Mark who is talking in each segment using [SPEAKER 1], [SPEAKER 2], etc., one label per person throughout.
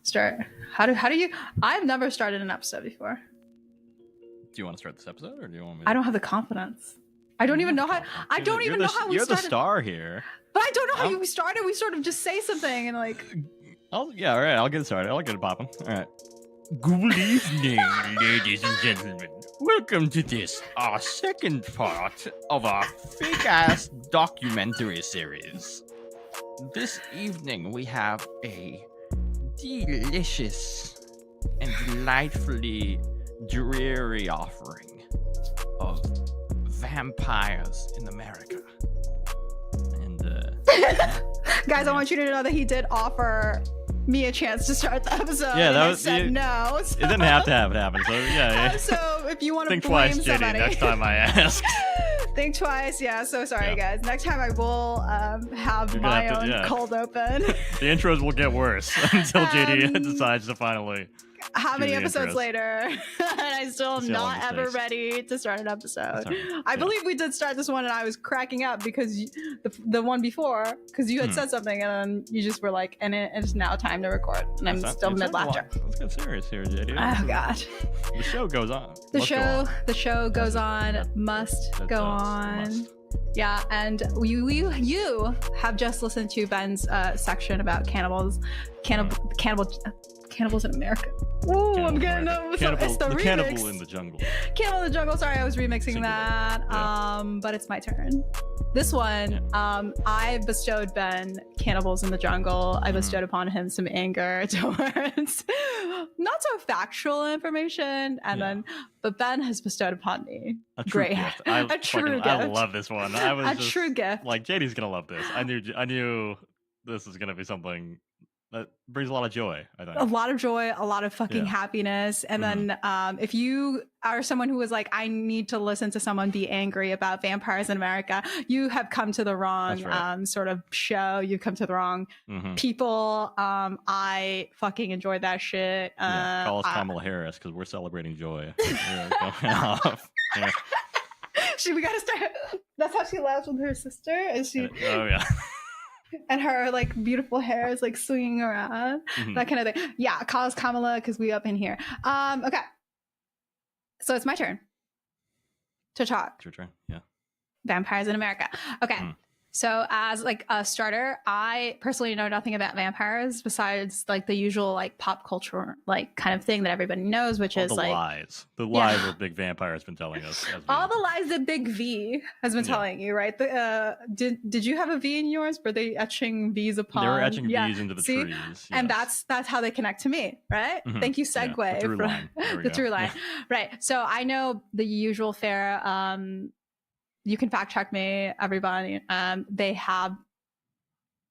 [SPEAKER 1] start. How do you? I've never started an episode before.
[SPEAKER 2] Do you want to start this episode, or do you want me?
[SPEAKER 1] I don't have the confidence. I don't even know how. I don't even know how we started.
[SPEAKER 2] You're the star here.
[SPEAKER 1] But I don't know how we started. We sort of just say something and like.
[SPEAKER 2] All right. I'll get started. I'll get it popping. All right. Good evening, ladies and gentlemen. Welcome to this, our second part of our fake-ass documentary series. This evening we have a delicious and delightfully dreary offering of vampires in America. And
[SPEAKER 1] guys, I want you to know that he did offer me a chance to start the episode.
[SPEAKER 2] Yeah, that was
[SPEAKER 1] said no. So.
[SPEAKER 2] It didn't have to have it happen. So yeah.
[SPEAKER 1] So if you want to
[SPEAKER 2] think
[SPEAKER 1] blame
[SPEAKER 2] twice,
[SPEAKER 1] somebody,
[SPEAKER 2] JD, next time I ask.
[SPEAKER 1] Think twice. Yeah. So sorry, guys. Next time I will have my own cold open.
[SPEAKER 2] The intros will get worse until JD decides to finally.
[SPEAKER 1] How many episodes later, and I still am not ever ready to start an episode. I believe we did start this one, and I was cracking up because the one before, because you had said something, and then you just were like, and it's now time to record, and I'm still mid laughter.
[SPEAKER 2] Let's get serious here, JD.
[SPEAKER 1] Oh God.
[SPEAKER 2] The show goes on.
[SPEAKER 1] The show goes on. Must go on. Yeah, and you have just listened to Ben's section about cannibals in America. Ooh, I'm getting it's the remix.
[SPEAKER 2] Cannibal in the Jungle.
[SPEAKER 1] Cannibal in the Jungle. Sorry, I was remixing that. Yeah. But it's my turn. This one, I bestowed Ben Cannibals in the Jungle. I bestowed upon him some anger towards not so factual information, and but Ben has bestowed upon me
[SPEAKER 2] a true gift. A
[SPEAKER 1] true gift.
[SPEAKER 2] I love this one. I was
[SPEAKER 1] true gift.
[SPEAKER 2] Like, JD's gonna love this. I knew this is gonna be something that brings a lot of joy, I think.
[SPEAKER 1] A lot of joy, a lot of fucking happiness. And then if you are someone who is like, I need to listen to someone be angry about vampires in America, you have come to the wrong sort of show. You've come to the wrong people. I fucking enjoyed that shit.
[SPEAKER 2] Call us Kamala Harris because we're celebrating joy. We're going off. Yeah.
[SPEAKER 1] We gotta start. That's how she laughs with her sister. Is she?
[SPEAKER 2] Oh yeah.
[SPEAKER 1] And her like beautiful hair is like swinging around, that kind of thing. Yeah, call us Kamala because we up in here. Okay, so it's my turn to talk.
[SPEAKER 2] It's your turn. Yeah.
[SPEAKER 1] Vampires in America. Okay. So as like a starter, I personally know nothing about vampires besides like the usual like pop culture like kind of thing that everybody knows, which is like
[SPEAKER 2] the lies that Big Vampire has been telling us.
[SPEAKER 1] All the lies that Big V has been telling you, right? Did you have a V in yours? Were they etching V's upon?
[SPEAKER 2] They were etching V's into the trees. Yes.
[SPEAKER 1] And that's how they connect to me, right? Thank you, segue the through line. Right. So I know the usual fare. You can fact check me, everybody. They have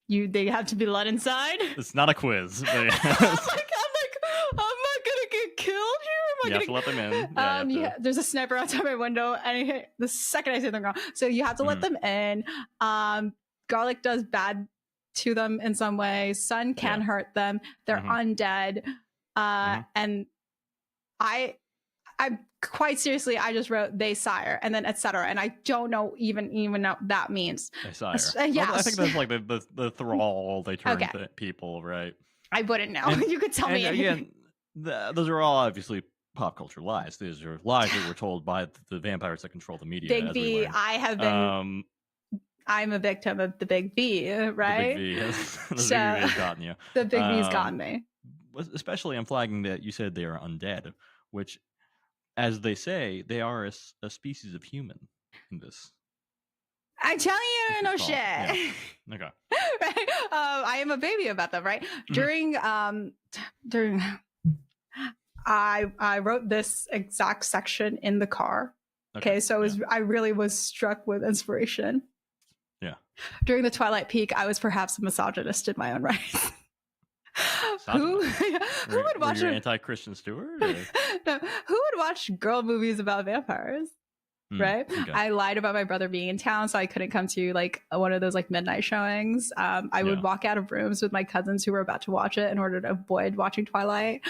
[SPEAKER 1] to be let inside.
[SPEAKER 2] It's not a quiz.
[SPEAKER 1] I'm like, am I gonna get killed here?
[SPEAKER 2] You have to let them in.
[SPEAKER 1] There's a sniper outside my window, and the second I say them wrong, so you have to let them in. Garlic does bad to them in some way. Sun can hurt them. They're undead, and I quite seriously, I just wrote they sire and then etc. And I don't know even know what that means.
[SPEAKER 2] They sire. Yeah, I think that's like the thrall they turn to people, right?
[SPEAKER 1] I wouldn't know. You could tell me.
[SPEAKER 2] Again, those are all obviously pop culture lies. These are lies that were told by the vampires that control the media.
[SPEAKER 1] Big V, I have been. I'm a victim of the Big V, right?
[SPEAKER 2] The Big V has gotten you.
[SPEAKER 1] The Big V's gotten me.
[SPEAKER 2] Especially, I'm flagging that you said they are undead, which, as they say, they are a species of human in this.
[SPEAKER 1] I tell you, no shit.
[SPEAKER 2] Yeah. Okay.
[SPEAKER 1] Right? I am a baby about them, right? During I wrote this exact section in the car. Okay, so I really was struck with inspiration.
[SPEAKER 2] Yeah.
[SPEAKER 1] During the Twilight peak, I was perhaps a misogynist in my own right. Who would watch
[SPEAKER 2] an anti-Christian Stewart? No,
[SPEAKER 1] who would watch girl movies about vampires? Right? Okay. I lied about my brother being in town, so I couldn't come to like one of those like midnight showings. I would walk out of rooms with my cousins who were about to watch it in order to avoid watching Twilight.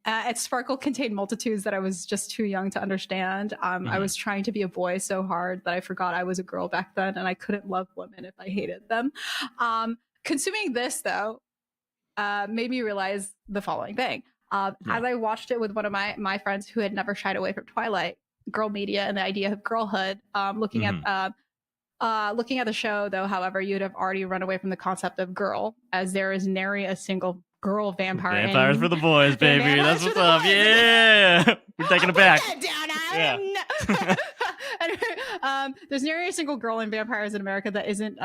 [SPEAKER 1] Its sparkle contained multitudes that I was just too young to understand. I was trying to be a boy so hard that I forgot I was a girl back then, and I couldn't love women if I hated them. Consuming this though, made me realize the following thing. As I watched it with one of my friends who had never shied away from Twilight, girl media, and the idea of girlhood, looking at the show, though, however, you'd have already run away from the concept of girl, as there is nary a single girl vampire.
[SPEAKER 2] Vampires for the boys, baby. That's what's up. Yeah. We're taking it back.
[SPEAKER 1] There's nary a single girl in Vampires in America that isn't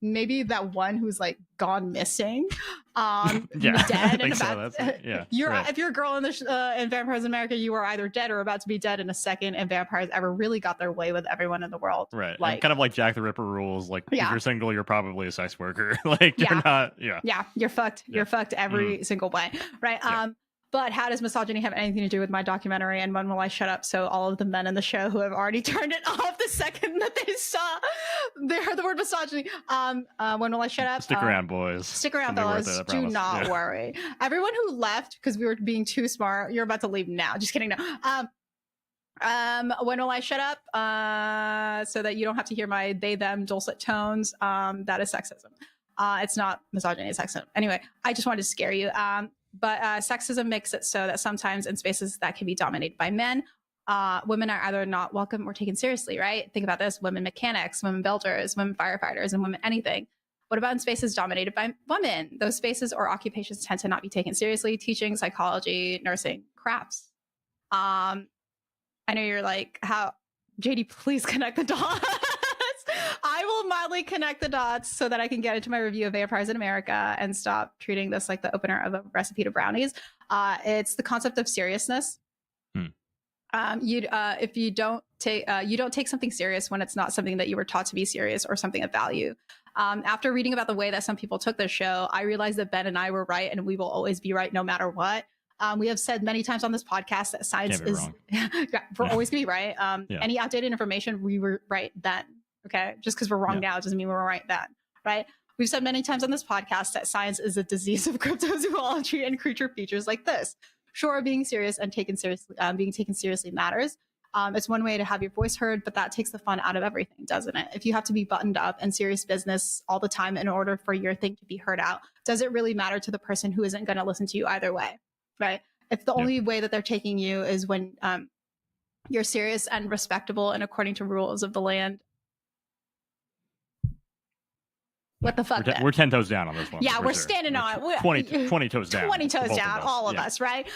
[SPEAKER 1] maybe that one who's like gone missing, dead and about. If you're a girl in in Vampires in America, you are either dead or about to be dead in a second. And vampires ever really got their way with everyone in the world,
[SPEAKER 2] right? Like kind of like Jack the Ripper rules. Like if you're single, you're probably a sex worker. Like you're not. Yeah, you're fucked.
[SPEAKER 1] You're fucked every single way, right? But how does misogyny have anything to do with my documentary? And when will I shut up? So all of the men in the show who have already turned it off the second that they saw the word misogyny. When will I shut up?
[SPEAKER 2] Stick around, boys.
[SPEAKER 1] Stick around, fellas. Do not worry. Everyone who left because we were being too smart, you're about to leave now. Just kidding. No. When will I shut up? So that you don't have to hear my they them dulcet tones. That is sexism. It's not misogyny, it's sexism. Anyway, I just wanted to scare you. But sexism makes it so that sometimes in spaces that can be dominated by men, women are either not welcome or taken seriously, right? Think about this: women mechanics, women builders, women firefighters, and women anything. What about in spaces dominated by women? Those spaces or occupations tend to not be taken seriously. Teaching, psychology, nursing, crafts. I know you're like, how, JD, please connect the dots. I will mildly connect the dots so that I can get into my review of Vampires in America and stop treating this like the opener of a recipe to brownies. It's the concept of seriousness. If you don't take something serious when it's not something that you were taught to be serious or something of value. After reading about the way that some people took this show, I realized that Ben and I were right, and we will always be right no matter what. We have said many times on this podcast that science is we're always gonna be right. Any outdated information, we were right then. Okay, just because we're wrong now doesn't mean we're right then, right? We've said many times on this podcast that science is a disease of cryptozoology and creature features like this. Sure, being serious and being taken seriously matters. It's one way to have your voice heard, but that takes the fun out of everything, doesn't it? If you have to be buttoned up and serious business all the time in order for your thing to be heard out, does it really matter to the person who isn't going to listen to you either way, right? If the only way that they're taking you is when you're serious and respectable and according to rules of the land, what the fuck?
[SPEAKER 2] We're 10 toes down on this one.
[SPEAKER 1] Yeah, we're standing on
[SPEAKER 2] 20 toes down.
[SPEAKER 1] 20 toes down, all of us, right?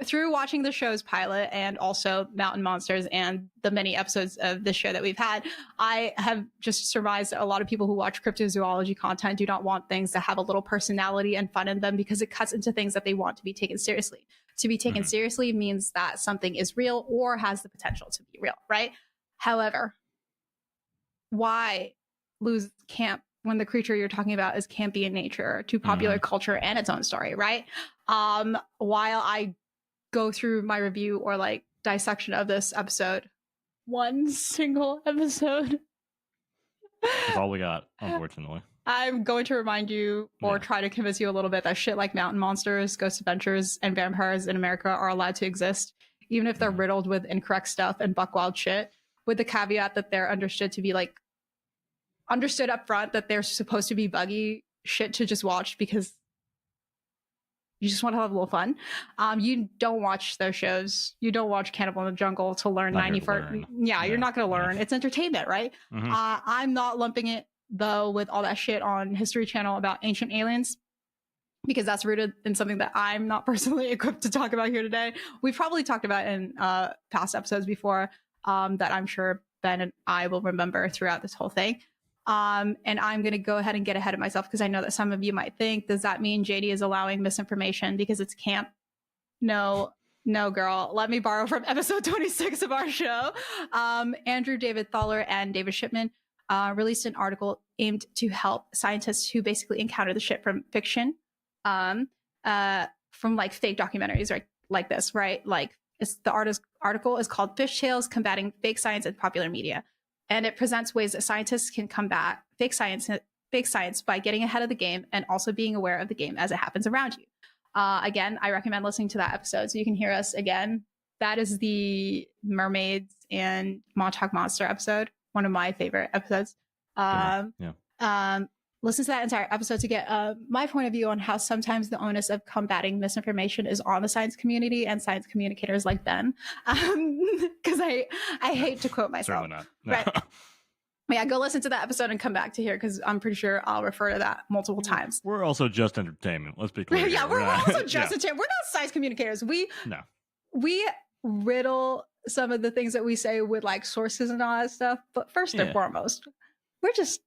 [SPEAKER 1] Through watching the show's pilot and also Mountain Monsters and the many episodes of this show that we've had, I have just surmised that a lot of people who watch cryptozoology content do not want things that have a little personality and fun in them because it cuts into things that they want to be taken seriously. To be taken seriously means that something is real or has the potential to be real, right? However, why lose camp when the creature you're talking about is campy in nature to popular culture and its own story, right? While I go through my review or like dissection of this episode, one single episode.
[SPEAKER 2] That's all we got, unfortunately.
[SPEAKER 1] I'm going to remind you or try to convince you a little bit that shit like Mountain Monsters, Ghost Adventures, and Vampires in America are allowed to exist, even if they're riddled with incorrect stuff and buckwild shit, with the caveat that they're understood up front that they're supposed to be buggy shit to just watch because you just want to have a little fun. You don't watch those shows. You don't watch Cannibal in the Jungle to learn 94. Yeah, you're not going to learn. It's entertainment, right? I'm not lumping it, though, with all that shit on History Channel about ancient aliens because that's rooted in something that I'm not personally equipped to talk about here today. We've probably talked about in past episodes before that I'm sure Ben and I will remember throughout this whole thing. And I'm going to go ahead and get ahead of myself because I know that some of you might think, does that mean JD is allowing misinformation because it's camp? No, girl. Let me borrow from episode 26 of our show. Andrew David Thaler and David Shipman released an article aimed to help scientists who basically encounter the shit from fiction, from like fake documentaries, right? Like this, right? Like the article is called Fish Tales: Combating Fake Science in Popular Media. And it presents ways that scientists can combat fake science by getting ahead of the game and also being aware of the game as it happens around you. Again, I recommend listening to that episode so you can hear us again. That is the Mermaids and Montauk Monster episode, one of my favorite episodes. listen to that entire episode to get my point of view on how sometimes the onus of combating misinformation is on the science community and science communicators like Ben. Because I hate to quote myself.
[SPEAKER 2] Certainly not. No.
[SPEAKER 1] Right. Yeah, go listen to that episode and come back to here because I'm pretty sure I'll refer to that multiple times.
[SPEAKER 2] We're also just entertainment. Let's be clear.
[SPEAKER 1] Yeah, we're also just entertainment. We're not science communicators. We riddle some of the things that we say with like sources and all that stuff. But first and foremost, we're just...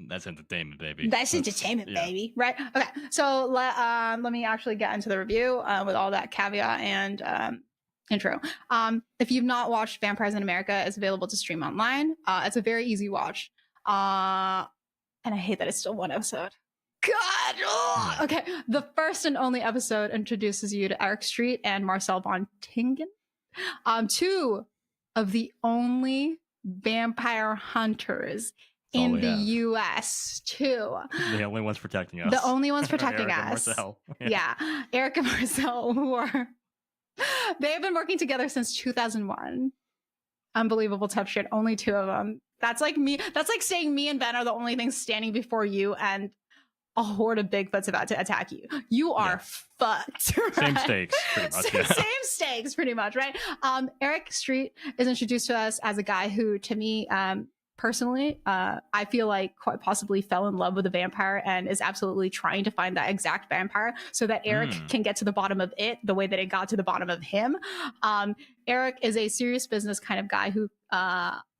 [SPEAKER 2] That's entertainment, baby.
[SPEAKER 1] That's entertainment, baby. Right? Okay. So let me actually get into the review with all that caveat and intro. If you've not watched Vampires in America, it's available to stream online. It's a very easy watch. And I hate that it's still one episode. God! Oh! Okay. The first and only episode introduces you to Eric Street and Marcel von Tingen. Two of the only vampire hunters in the U.S. too.
[SPEAKER 2] The only ones protecting us.
[SPEAKER 1] The only ones protecting
[SPEAKER 2] Eric
[SPEAKER 1] us.
[SPEAKER 2] And Marcel.
[SPEAKER 1] Yeah. Eric and Marcel, who are... They have been working together since 2001. Unbelievable tough shit. Only two of them. That's like me. That's like saying me and Ben are the only things standing before you and a horde of Bigfoot's about to attack you. You are fucked. Right?
[SPEAKER 2] Same stakes, pretty much.
[SPEAKER 1] Same stakes, pretty much, right? Eric Street is introduced to us as a guy who, to me, personally, I feel like quite possibly fell in love with a vampire and is absolutely trying to find that exact vampire so that Eric can get to the bottom of it the way that it got to the bottom of him. Eric is a serious business kind of guy who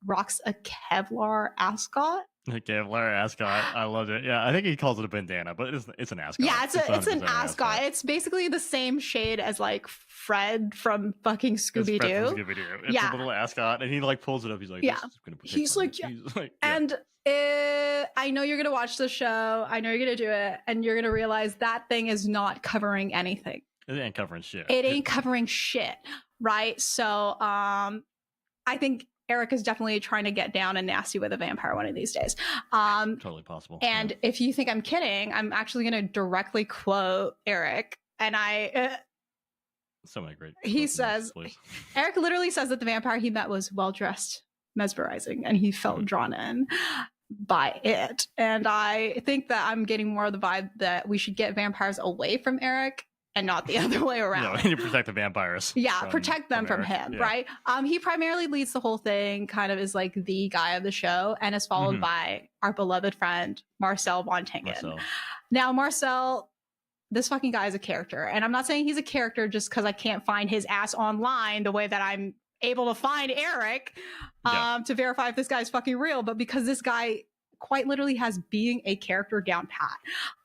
[SPEAKER 1] rocks a Kevlar ascot.
[SPEAKER 2] Kevlar ascot. I loved it. Yeah, I think he calls it a bandana, but it's an ascot.
[SPEAKER 1] Yeah, it's an ascot. It's basically the same shade as like Fred from fucking Scooby-Doo.
[SPEAKER 2] It's a little ascot, and he like pulls it up. He's like,
[SPEAKER 1] yeah.
[SPEAKER 2] He's like,
[SPEAKER 1] and I know you're gonna watch the show. I know you're gonna do it, and you're gonna realize that thing is not covering anything.
[SPEAKER 2] It ain't covering shit.
[SPEAKER 1] It ain't covering shit, right? So, I think Eric is definitely trying to get down and nasty with a vampire one of these days.
[SPEAKER 2] Totally possible.
[SPEAKER 1] And if you think I'm kidding, I'm actually going to directly quote Eric. And
[SPEAKER 2] so many great.
[SPEAKER 1] He says, Eric literally says that the vampire he met was well-dressed, mesmerizing, and he felt drawn in by it. And I think that I'm getting more of the vibe that we should get vampires away from Eric and not the other way around.
[SPEAKER 2] No, we need to protect the vampires.
[SPEAKER 1] Yeah, protect them from him, right? He primarily leads the whole thing, kind of is like the guy of the show, and is followed by our beloved friend, Marcel von Tingen. Now, Marcel, this fucking guy is a character. And I'm not saying he's a character just because I can't find his ass online the way that I'm able to find Eric to verify if this guy's fucking real, but because this guy quite literally has being a character down pat.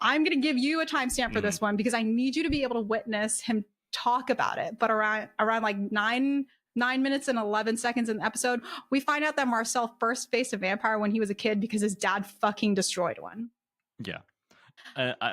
[SPEAKER 1] I'm going to give you a timestamp for this one because I need you to be able to witness him talk about it. But around like 9 minutes and 11 seconds in the episode, we find out that Marcel first faced a vampire when he was a kid because his dad fucking destroyed one.
[SPEAKER 2] Yeah.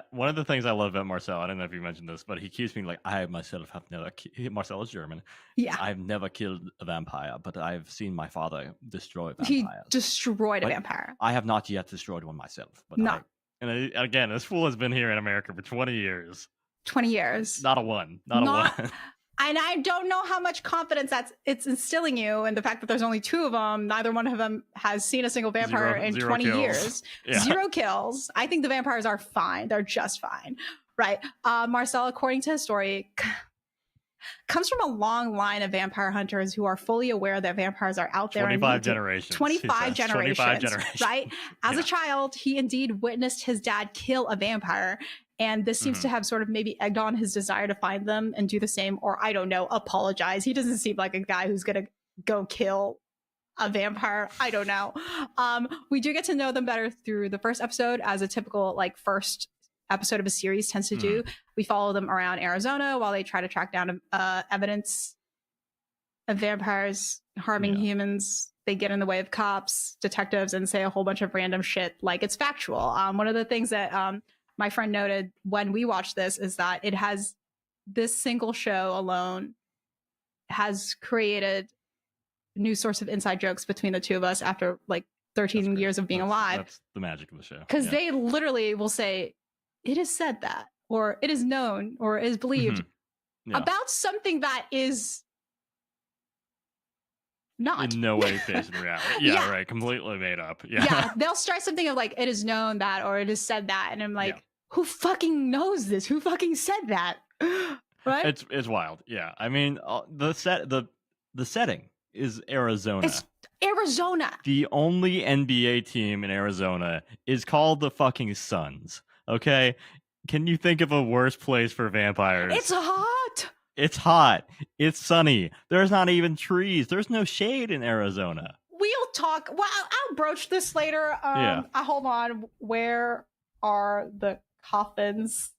[SPEAKER 2] One of the things I love about Marcel, I don't know if you mentioned this, but he keeps me like, I myself have never... Marcel is German.
[SPEAKER 1] Yeah.
[SPEAKER 2] I've never killed a vampire, but I've seen my father destroy vampires.
[SPEAKER 1] He destroyed a vampire.
[SPEAKER 2] I have not yet destroyed one myself. But
[SPEAKER 1] no.
[SPEAKER 2] Again, this fool has been here in America for 20 years.
[SPEAKER 1] 20 years.
[SPEAKER 2] Not a one. Not a one.
[SPEAKER 1] And I don't know how much confidence it's instilling you in the fact that there's only two of them. Neither one of them has seen a single vampire in 20 years. Yeah. 0 kills. I think the vampires are fine. They're just fine. Right. Marcel, according to his story, comes from a long line of vampire hunters who are fully aware that vampires are out there.
[SPEAKER 2] 25 generations.
[SPEAKER 1] 25 generations. Right. As
[SPEAKER 2] a
[SPEAKER 1] child, he indeed witnessed his dad kill a vampire. And this seems to have sort of maybe egged on his desire to find them and do the same, or I don't know, apologize. He doesn't seem like a guy who's going to go kill a vampire. I don't know. We do get to know them better through the first episode, as a typical like first episode of a series tends to do. We follow them around Arizona while they try to track down evidence of vampires harming humans. They get in the way of cops, detectives, and say a whole bunch of random shit like it's factual. One of the things that my friend noted when we watched this is that it has, this single show alone has created a new source of inside jokes between the two of us after like 13 years of being alive.
[SPEAKER 2] That's the magic of the show.
[SPEAKER 1] Because they literally will say, it is said that, or it is known, or is believed about something that is not.
[SPEAKER 2] In no way based in reality. Yeah, right. Completely made up.
[SPEAKER 1] Yeah. They'll stress something of like, it is known that, or it is said that. And I'm like, who fucking knows this? Who fucking said that? Right?
[SPEAKER 2] It's wild. Yeah. I mean, the setting is Arizona.
[SPEAKER 1] It's Arizona.
[SPEAKER 2] The only NBA team in Arizona is called the fucking Suns. Okay? Can you think of a worse place for vampires?
[SPEAKER 1] It's hot.
[SPEAKER 2] It's hot. It's sunny. There's not even trees. There's no shade in Arizona.
[SPEAKER 1] We'll talk. Well, I'll broach this later. Hold on. Where are the coffins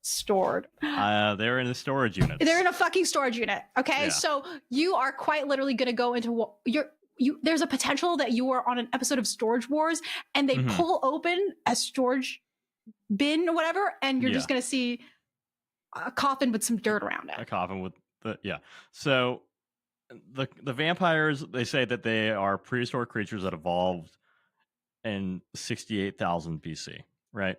[SPEAKER 1] stored?
[SPEAKER 2] They're in the storage unit.
[SPEAKER 1] They're in a fucking storage unit. Okay, so you are quite literally going to go into there's a potential that you are on an episode of Storage Wars, and they pull open a storage bin or whatever, and you're just going to see a coffin with some dirt around it.
[SPEAKER 2] A coffin with So the vampires, they say that they are prehistoric creatures that evolved in 68,000 BC, right?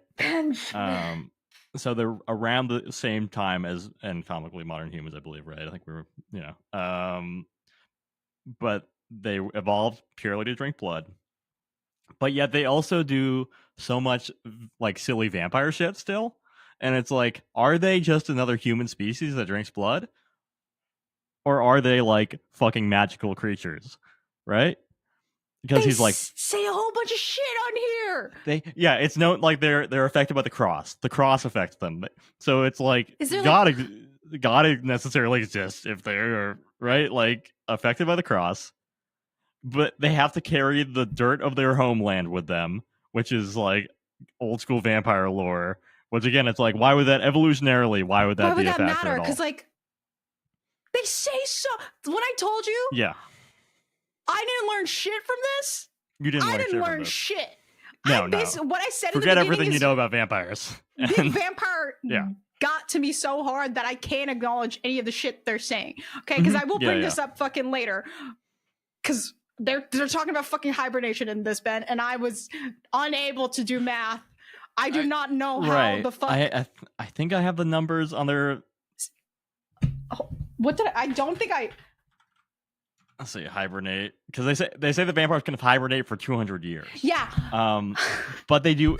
[SPEAKER 2] So they're around the same time as anatomically modern humans, I believe, right? I think we were, but they evolved purely to drink blood. But yet they also do so much like silly vampire shit still. And it's like, are they just another human species that drinks blood? Or are they like fucking magical creatures? Right? Because he's like,
[SPEAKER 1] say a whole bunch of shit on here.
[SPEAKER 2] It's known like they're affected by the cross. The cross affects them. So it's like God necessarily exists if they're right, like affected by the cross. But they have to carry the dirt of their homeland with them, which is like old school vampire lore. Which again, it's like, why would that evolutionarily? Why would that be a factor
[SPEAKER 1] matter? Because like they say so. When I told you, I didn't learn shit from this.
[SPEAKER 2] You didn't. I didn't learn
[SPEAKER 1] shit.
[SPEAKER 2] No.
[SPEAKER 1] What I said.
[SPEAKER 2] Forget everything you know about vampires.
[SPEAKER 1] The vampire got to me so hard that I can't acknowledge any of the shit they're saying. Okay, because I will bring this up fucking later. Because they're talking about fucking hibernation in this, Ben, and I was unable to do math. I do not know how the fuck.
[SPEAKER 2] I think I have the numbers on their.
[SPEAKER 1] What did I don't think I.
[SPEAKER 2] Let's see, hibernate, because they say the vampires can hibernate for 200 years.
[SPEAKER 1] Yeah.
[SPEAKER 2] But they do.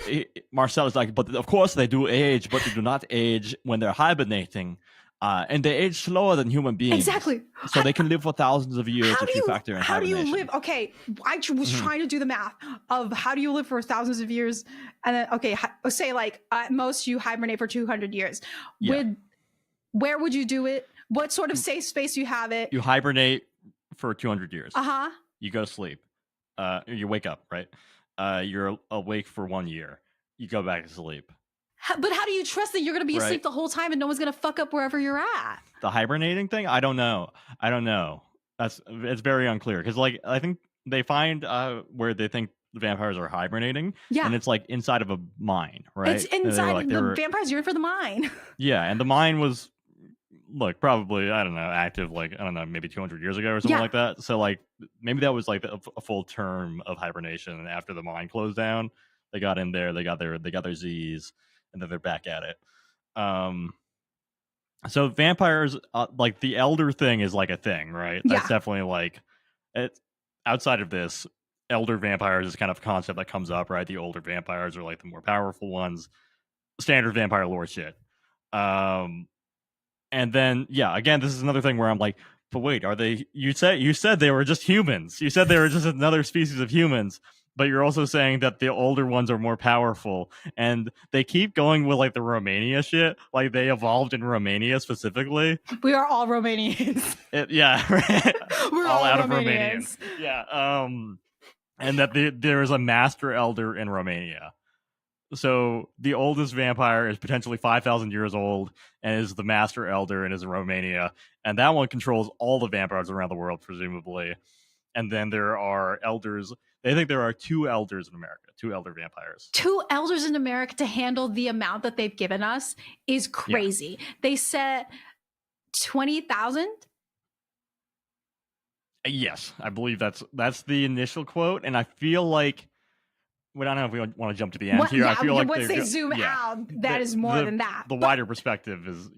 [SPEAKER 2] Marcel is like, but of course they do age, but they do not age when they're hibernating. And they age slower than human beings.
[SPEAKER 1] Exactly.
[SPEAKER 2] So they can live for thousands of years if you factor in
[SPEAKER 1] how do
[SPEAKER 2] hibernation.
[SPEAKER 1] you live? Okay, I was trying to do the math of how do you live for thousands of years, and then say like at most you hibernate for 200 years. Where would you do it? What sort of safe space do you have it?
[SPEAKER 2] You hibernate for 200 years.
[SPEAKER 1] Uh-huh.
[SPEAKER 2] You go to sleep. You wake up, right? You're awake for 1 year. You go back to sleep.
[SPEAKER 1] But how do you trust that you're going to be asleep the whole time and no one's going to fuck up wherever you're at?
[SPEAKER 2] The hibernating thing? I don't know. It's very unclear because like I think they find where they think the vampires are hibernating. Yeah. And it's like inside of a mine, right?
[SPEAKER 1] It's inside the vampires. You're in for the mine.
[SPEAKER 2] Yeah, and the mine was probably I don't know active maybe 200 years ago or something like that. So like maybe that was like a full term of hibernation, and after the mine closed down, they got in there, they got their Z's. And then they're back at it. So vampires, like the elder thing is like a thing, right? That's definitely like it. Outside of this, elder vampires is kind of a concept that comes up, right? The older vampires are like the more powerful ones. Standard vampire lore shit. And then again, this is another thing where I'm like, but wait, are they? You said they were just humans. You said they were just another species of humans. But you're also saying that the older ones are more powerful, and they keep going with like the Romania shit. Like they evolved in Romania specifically.
[SPEAKER 1] We are all Romanians.
[SPEAKER 2] Right.
[SPEAKER 1] We're all out of Romanians.
[SPEAKER 2] Yeah. And that there is a master elder in Romania. So the oldest vampire is potentially 5,000 years old and is the master elder and is in Romania, and that one controls all the vampires around the world, presumably. And then there are elders. They think there are 2 elders in America, 2 elder vampires.
[SPEAKER 1] 2 elders in America to handle the amount that they've given us is crazy. Yeah. They said 20,000?
[SPEAKER 2] Yes, I believe that's the initial quote. And I feel like, I don't know if we want to jump to the end here. I feel like
[SPEAKER 1] once they zoom out, that is more than that.
[SPEAKER 2] The wider perspective is,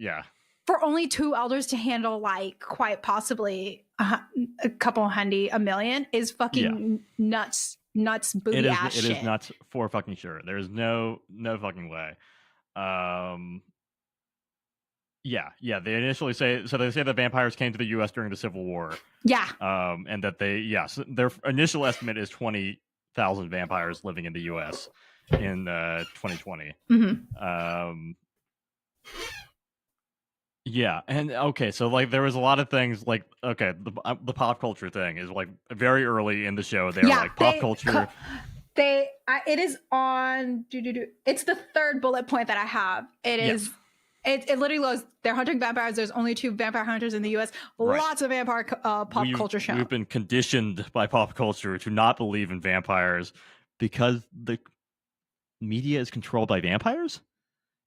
[SPEAKER 1] for only 2 elders to handle like quite possibly a couple $100, $1 million is fucking nuts booty ass shit.
[SPEAKER 2] It is nuts for fucking sure. There's no fucking way. Yeah. They initially say that vampires came to the U.S. during the Civil War.
[SPEAKER 1] Yeah.
[SPEAKER 2] And that their initial estimate is 20,000 vampires living in the U.S. in 2020.
[SPEAKER 1] Mm-hmm.
[SPEAKER 2] Yeah, and okay, so like there was a lot of things like the pop culture thing is like very early in the show. They're like pop culture.
[SPEAKER 1] It is on. It's the third bullet point that I have. It is. It literally goes, they're hunting vampires. There's only 2 vampire hunters in the U.S. Right. Lots of vampire pop culture shows.
[SPEAKER 2] We've been conditioned by pop culture to not believe in vampires because the media is controlled by vampires?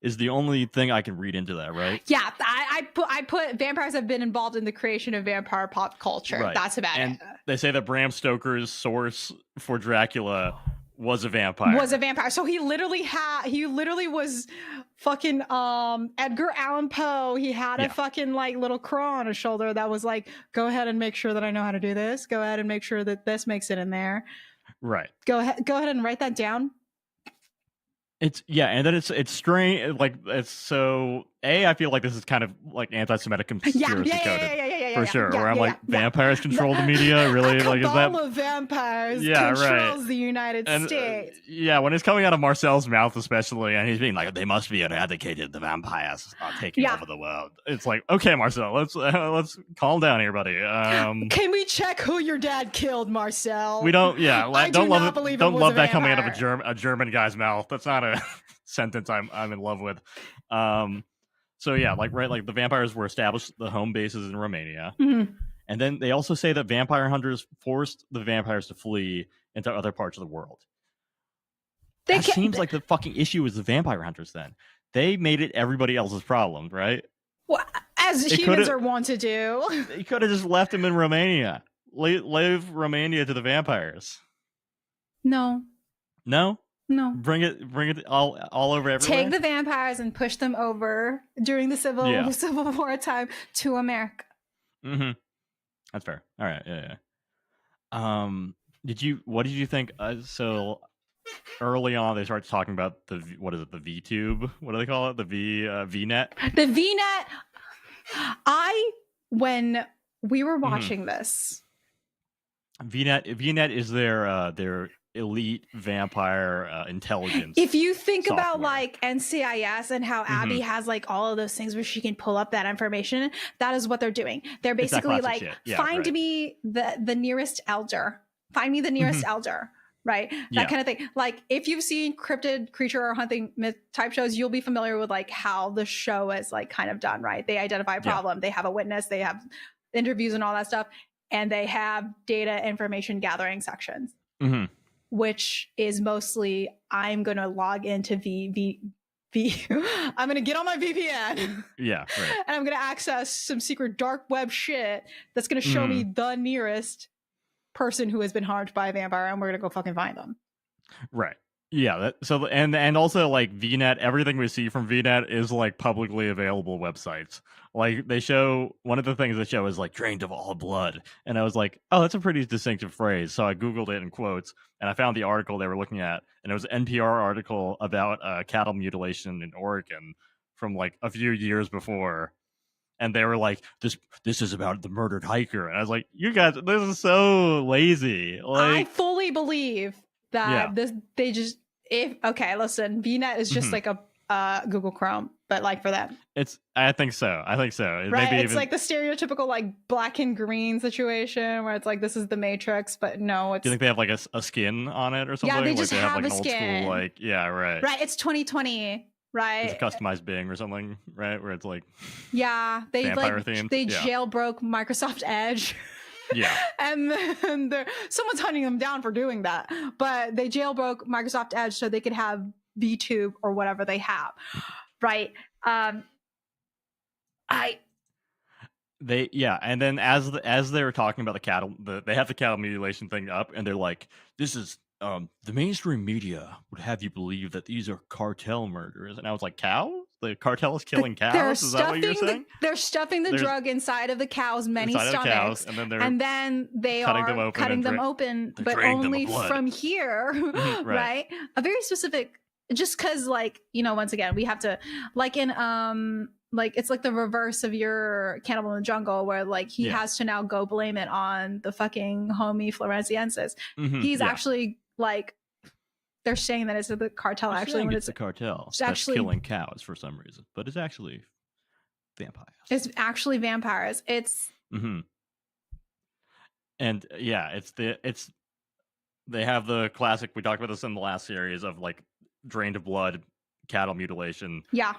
[SPEAKER 2] Is the only thing I can read into that, right?
[SPEAKER 1] Yeah, I put vampires have been involved in the creation of vampire pop culture. Right. That's about it.
[SPEAKER 2] They say that Bram Stoker's source for Dracula was a vampire.
[SPEAKER 1] So he literally was fucking Edgar Allan Poe. He had a fucking like little crow on his shoulder that was like, go ahead and make sure that I know how to do this. Go ahead and make sure that this makes it in there.
[SPEAKER 2] Right.
[SPEAKER 1] Go ahead and write that down.
[SPEAKER 2] And then it's strange. Like it's so. I feel like this is kind of like anti-Semitic conspiracy coded for sure. Where I'm like, vampires control the media. Really, like is that
[SPEAKER 1] of vampires controls the United States?
[SPEAKER 2] Yeah, when it's coming out of Marcel's mouth, especially, and he's being like, they must be eradicated. The vampires are taking over the world. It's like, okay, Marcel, let's calm down here, buddy.
[SPEAKER 1] Can we check who your dad killed, Marcel?
[SPEAKER 2] We don't. Yeah, don't love that coming out of a German guy's mouth. That's not a sentence I'm in love with. So yeah, like the vampires were established the home bases in Romania.
[SPEAKER 1] Mm-hmm.
[SPEAKER 2] And then they also say that vampire hunters forced the vampires to flee into other parts of the world. That seems like the fucking issue is the vampire hunters then. They made it everybody else's problem, right?
[SPEAKER 1] Well, as humans are wont to do.
[SPEAKER 2] They could have just left them in Romania. Leave Romania to the vampires.
[SPEAKER 1] No. Bring
[SPEAKER 2] it all over everywhere.
[SPEAKER 1] Take the vampires and push them over during the Civil War time to America.
[SPEAKER 2] Mm-hmm. That's fair. All right. Yeah. What did you think? So early on, they started talking about the V-tube? What do they call it? The VNet?
[SPEAKER 1] The VNet. When we were watching this,
[SPEAKER 2] VNet is their elite vampire intelligence.
[SPEAKER 1] If you think about like NCIS and how Abby has like all of those things where she can pull up that information, that is what they're doing. They're basically like, find me the nearest elder. Find me the nearest elder. Right? That kind of thing. Like if you've seen cryptid creature or hunting myth type shows, you'll be familiar with like how the show is like kind of done, right? They identify a problem, they have a witness, they have interviews and all that stuff, and they have data information gathering sections.
[SPEAKER 2] Mm-hmm.
[SPEAKER 1] Which is mostly, I'm going to log into I'm going to get on my VPN.
[SPEAKER 2] Yeah, right.
[SPEAKER 1] And I'm going to access some secret dark web shit that's going to show me the nearest person who has been harmed by a vampire, and we're going to go fucking find them.
[SPEAKER 2] Right. Yeah. And also like VNet, everything we see from VNet is like publicly available websites. Like they show, one of the things they show is like drained of all blood. And I was like, oh, that's a pretty distinctive phrase. So I Googled it in quotes and I found the article they were looking at. And it was an NPR article about cattle mutilation in Oregon from like a few years before. And they were like, this is about the murdered hiker. And I was like, you guys, this is so lazy. Like,
[SPEAKER 1] I fully believe that listen, VNet is just like a Google Chrome, but like for them.
[SPEAKER 2] I think so.
[SPEAKER 1] Right? Maybe it's like the stereotypical like black and green situation where it's like, this is the Matrix, but no, it's...
[SPEAKER 2] Do you think they have like a skin on it or something?
[SPEAKER 1] Yeah, they just
[SPEAKER 2] like,
[SPEAKER 1] have
[SPEAKER 2] like
[SPEAKER 1] a skin.
[SPEAKER 2] Old school, yeah, right.
[SPEAKER 1] Right, it's 2020. Right,
[SPEAKER 2] it's a customized Bing or something, right? Where it's like,
[SPEAKER 1] they
[SPEAKER 2] vampire
[SPEAKER 1] like
[SPEAKER 2] themed.
[SPEAKER 1] They jailbroke Microsoft Edge.
[SPEAKER 2] Yeah,
[SPEAKER 1] and then someone's hunting them down for doing that, but they jailbroke Microsoft Edge so they could have VTube or whatever they have, right? And
[SPEAKER 2] then as they were talking about the cattle, they have the cattle mutilation thing up, and they're like, this is. The mainstream media would have you believe that these are cartel murders. And I was like, cows? The cartel is killing cows. Is that what you're saying?
[SPEAKER 1] They're stuffing the drug inside of the cows' many stomachs, and then they are cutting them open, but only from here, right? A very specific. Just because, like, you know, once again, we have to, like in like it's like the reverse of your Cannibal in the Jungle, where like he has to now go blame it on the fucking homie Floresiensis. He's actually like. They're saying that it's the cartel. Actually,
[SPEAKER 2] it's the cartel that's killing cows for some reason, but it's actually vampires.
[SPEAKER 1] It's actually vampires. It's
[SPEAKER 2] and yeah, they have the classic. We talked about this in the last series of like drained of blood, cattle mutilation.
[SPEAKER 1] Yeah,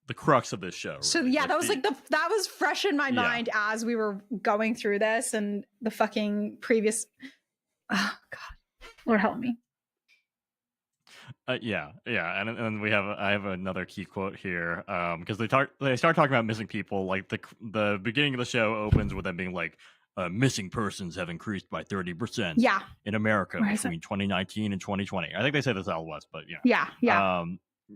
[SPEAKER 2] the crux of this show. Really.
[SPEAKER 1] So yeah, that was fresh in my mind as we were going through this and the fucking previous. Oh God, Lord help me.
[SPEAKER 2] And I have another key quote here because they start talking about missing people. Like the beginning of the show opens with them being like, missing persons have increased by 30%. In America between 2019 and 2020. I think they say this out west, but
[SPEAKER 1] yeah.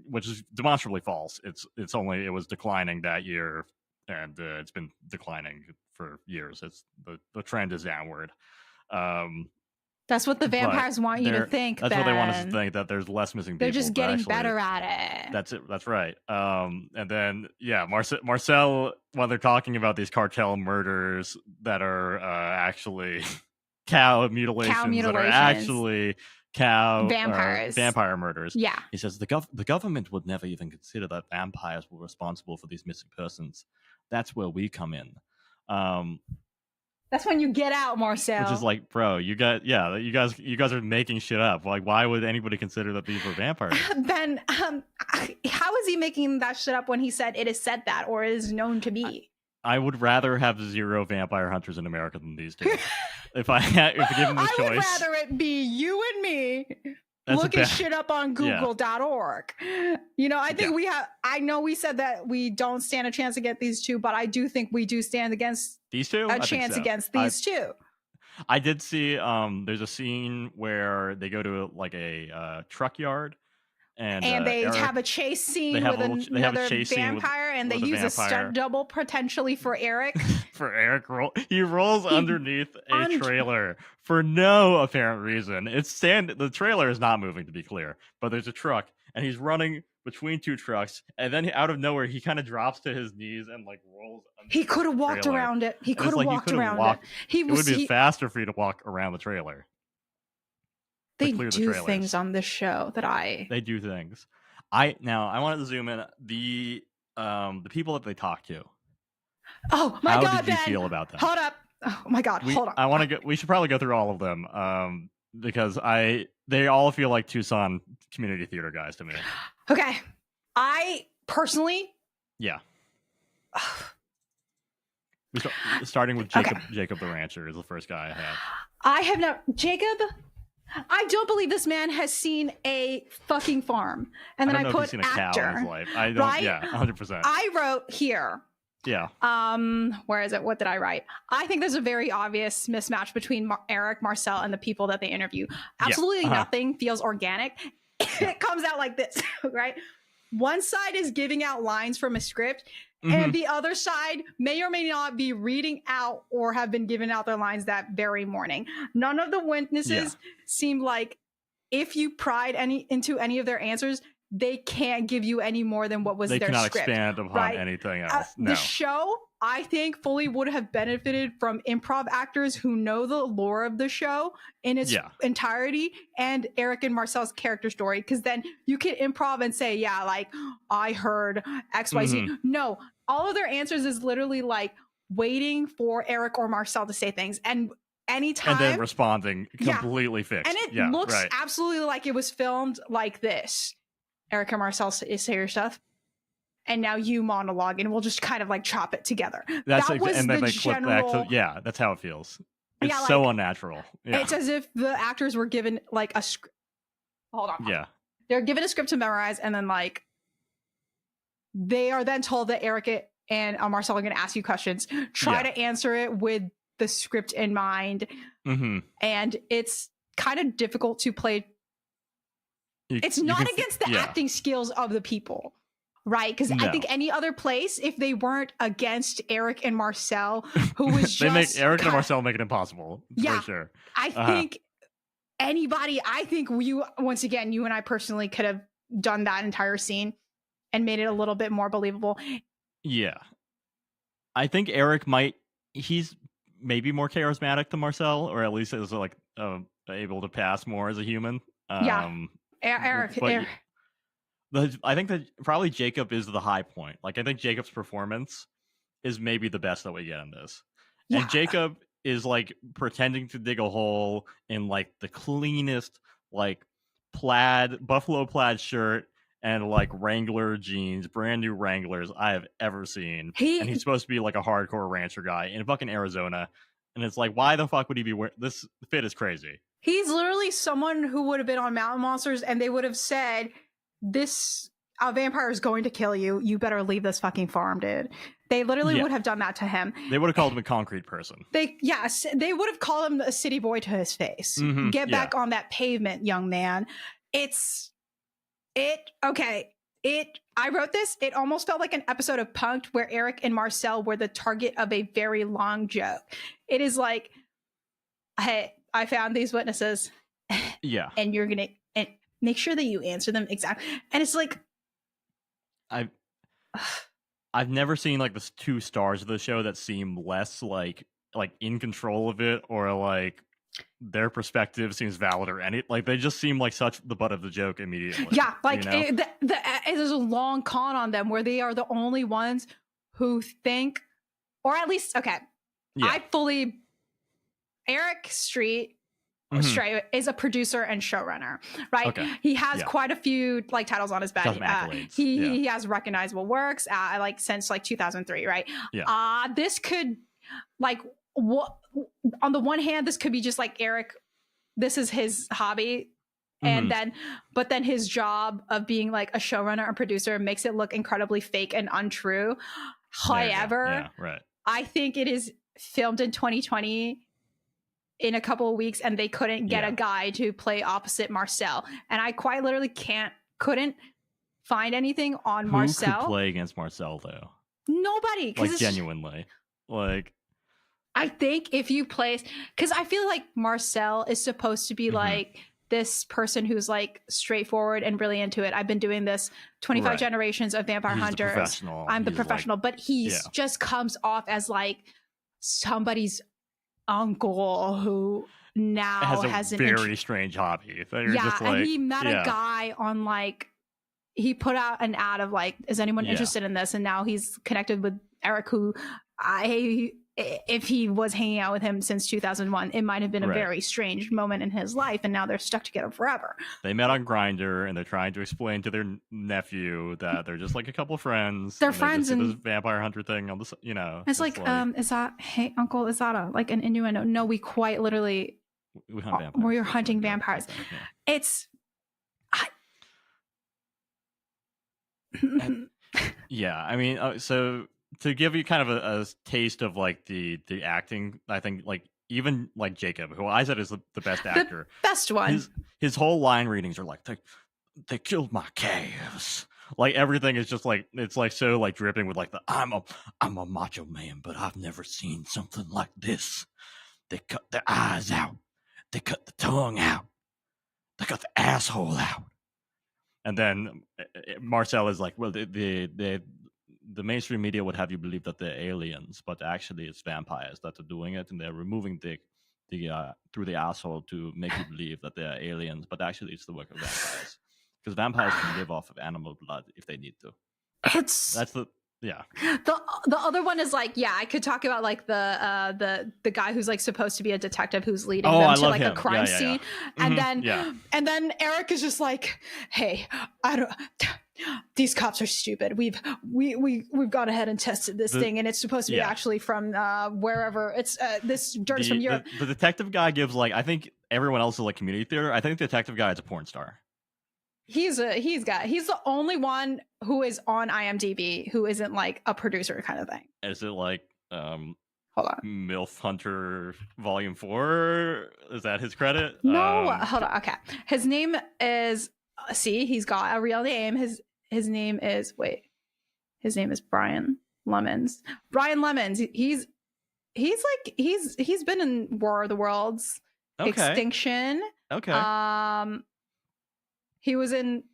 [SPEAKER 2] Which is demonstrably false. It was declining that year, and it's been declining for years. It's the trend is downward.
[SPEAKER 1] That's what the vampires want you to think.
[SPEAKER 2] That's what they want us to think, that there's less missing people.
[SPEAKER 1] They're just getting better at it.
[SPEAKER 2] That's it. That's right. And then, Marcel, while they're talking about these cartel murders that are actually cow mutilations that are actually vampire murders.
[SPEAKER 1] Yeah.
[SPEAKER 2] He says the government would never even consider that vampires were responsible for these missing persons. That's where we come in.
[SPEAKER 1] That's when you get out, Marcel.
[SPEAKER 2] Which is like, bro, you guys are making shit up. Like, why would anybody consider that these were vampires?
[SPEAKER 1] Ben, how is he making that shit up when he said it is said that, or it is known to be?
[SPEAKER 2] I would rather have 0 vampire hunters in America than these two. if given the choice,
[SPEAKER 1] I would rather it be you and me. Looking shit up on Google.org. You know, I think I know we said that we don't stand a chance against these two, but I do think we do stand against
[SPEAKER 2] these two.
[SPEAKER 1] Against these two.
[SPEAKER 2] I did see there's a scene where they go to like a truck yard and
[SPEAKER 1] they have a chase scene with another vampire, and they use a stunt double potentially for Eric.
[SPEAKER 2] For Eric, he rolls underneath a trailer for no apparent reason. The trailer is not moving, to be clear, but there's a truck, and he's running between two trucks, and then out of nowhere, he kind of drops to his knees and like rolls.
[SPEAKER 1] He could have walked around it. He could have walked around it.
[SPEAKER 2] It would be faster for you to walk around the trailer.
[SPEAKER 1] They do things on this show that
[SPEAKER 2] They do things. I wanted to zoom in the people that they talk to.
[SPEAKER 1] Oh my God!
[SPEAKER 2] How did you feel about them?
[SPEAKER 1] Hold up! Oh my God! Hold on.
[SPEAKER 2] We should probably go through all of them. Because they all feel like Tucson community theater guys to me.
[SPEAKER 1] Okay, I personally.
[SPEAKER 2] Yeah. Starting with Jacob the rancher is the first guy I have.
[SPEAKER 1] I have not Jacob. I don't believe this man has seen a fucking farm. And then I put
[SPEAKER 2] seen
[SPEAKER 1] actor.
[SPEAKER 2] A cow in his life. I don't. Right? Yeah, 100%.
[SPEAKER 1] I wrote here.
[SPEAKER 2] Yeah.
[SPEAKER 1] Where is it? What did I write? I think there's a very obvious mismatch between Eric, Marcel, and the people that they interview. Absolutely nothing feels organic. It comes out like this, right? One side is giving out lines from a script, and the other side may or may not be reading out or have been given out their lines that very morning. None of the witnesses seemed like, if you pried into any of their answers, they can't give you any more than what was their script. They cannot
[SPEAKER 2] expand upon anything else. No.
[SPEAKER 1] The show, I think, fully would have benefited from improv actors who know the lore of the show in its entirety, and Eric and Marcel's character story, because then you can improv and say, yeah, like, I heard XYZ. No, all of their answers is literally like waiting for Eric or Marcel to say things, and anytime,
[SPEAKER 2] and then responding completely fixed.
[SPEAKER 1] And it looks absolutely like it was filmed like this. Eric and Marcel say your stuff, and now you monologue, and we'll just kind of like chop it together.
[SPEAKER 2] That's and then they clip back to, that's how it feels. It's so unnatural. Yeah.
[SPEAKER 1] It's as if the actors were given like a script. Hold on.
[SPEAKER 2] Yeah.
[SPEAKER 1] They're given a script to memorize, and then like they are then told that Eric and Marcel are going to ask you questions. Try to answer it with the script in mind, and it's kind of difficult to play. It's not against the acting skills of the people. right? Because I think any other place, if they weren't against Eric and Marcel, who was
[SPEAKER 2] they
[SPEAKER 1] just...
[SPEAKER 2] make Eric and Marcel make it impossible.
[SPEAKER 1] Yeah,
[SPEAKER 2] for sure.
[SPEAKER 1] I think anybody, I think once again, you and I personally could have done that entire scene and made it a little bit more believable.
[SPEAKER 2] Yeah. I think Eric he's maybe more charismatic than Marcel, or at least is like able to pass more as a human.
[SPEAKER 1] Eric.
[SPEAKER 2] I think that probably Jacob is the high point. Like, I think Jacob's performance is maybe the best that we get in this. Yeah. And Jacob is like pretending to dig a hole in like the cleanest, like buffalo plaid shirt and like Wrangler jeans, brand new Wranglers I have ever seen. And he's supposed to be like a hardcore rancher guy in fucking Arizona. And it's like, why the fuck would he be wearing this? Fit is crazy.
[SPEAKER 1] He's literally someone who would have been on Mountain Monsters and they would have said, a vampire is going to kill you. You better leave this fucking farm, dude. They literally would have done that to him.
[SPEAKER 2] They would have called him a concrete person.
[SPEAKER 1] They would have called him a city boy to his face. Mm-hmm, Get back on that pavement, young man. I wrote this. It almost felt like an episode of Punk'd where Eric and Marcel were the target of a very long joke. It is like, hey, I found these witnesses.
[SPEAKER 2] Yeah.
[SPEAKER 1] And you're going to make sure that you answer them exactly. And it's like,
[SPEAKER 2] I've never seen like the two stars of the show that seem less like in control of it, or like their perspective seems valid, or any, like they just seem like such the butt of the joke immediately.
[SPEAKER 1] Yeah, like there's a long con on them where they are the only ones who think, or at least Eric Street. Straight is a producer and showrunner, right? Okay. He has quite a few like titles on his back. He has recognizable works like since like 2003, right? Yeah. This could like on the one hand, this could be just like Eric. This is his hobby, and then his job of being like a showrunner and producer makes it look incredibly fake and untrue. However, I think it is filmed in 2020. In a couple of weeks, and they couldn't get a guy to play opposite Marcel, and I quite literally couldn't find anything on Marcel.
[SPEAKER 2] Who could play against Marcel though?
[SPEAKER 1] Nobody,
[SPEAKER 2] like genuinely. Like,
[SPEAKER 1] I think if you place, because I feel like Marcel is supposed to be like this person who's like straightforward and really into it. I've been doing this 25 generations of vampire hunters. I'm the professional, but he just comes off as like somebody's uncle who now has
[SPEAKER 2] a very strange hobby.
[SPEAKER 1] And he met a guy on like, he put out an ad of like, is anyone interested in this? And now he's connected with Eric, who if he was hanging out with him since 2001, it might have been a very strange moment in his life, and now they're stuck together forever.
[SPEAKER 2] They met on Grindr, and they're trying to explain to their nephew that they're just like a couple of friends.
[SPEAKER 1] They're friends,
[SPEAKER 2] and this vampire hunter thing on this,
[SPEAKER 1] It's like, is that, hey uncle, is that like an innuendo? No, we quite literally
[SPEAKER 2] we hunt vampires.
[SPEAKER 1] We're hunting vampires. It's
[SPEAKER 2] I mean, so to give you kind of a taste of like the acting, I think like even like Jacob, who I said is the best actor,
[SPEAKER 1] the best one.
[SPEAKER 2] His whole line readings are like, they killed my calves. Like everything is just like, it's like so like dripping with like I'm a macho man, but I've never seen something like this. They cut the eyes out, they cut the tongue out, they cut the asshole out. And then Marcel is like, well, the mainstream media would have you believe that they're aliens, but actually it's vampires that are doing it, and they're removing the through the asshole to make you believe that they're aliens, but actually it's the work of vampires, because vampires can live off of animal blood if they need to.
[SPEAKER 1] The other one is like, I could talk about like the guy who's like supposed to be a detective who's leading them to like a crime scene, and then Eric is just like, hey, these cops are stupid. We've gone ahead and tested this thing, and it's supposed to be actually from wherever. It's this dirt is from Europe.
[SPEAKER 2] The detective guy gives like, I think everyone else is like community theater. I think the detective guy is a porn star.
[SPEAKER 1] He's the only one who is on IMDb who isn't like a producer kind of thing.
[SPEAKER 2] Is it like
[SPEAKER 1] hold on,
[SPEAKER 2] MILF Hunter Volume 4? Is that his credit?
[SPEAKER 1] No, hold on. Okay, his name is he's got a real name. His name is His name is Brian Lemons. Brian Lemons. He's been in War of the Worlds, Extinction.
[SPEAKER 2] Okay.
[SPEAKER 1] He was in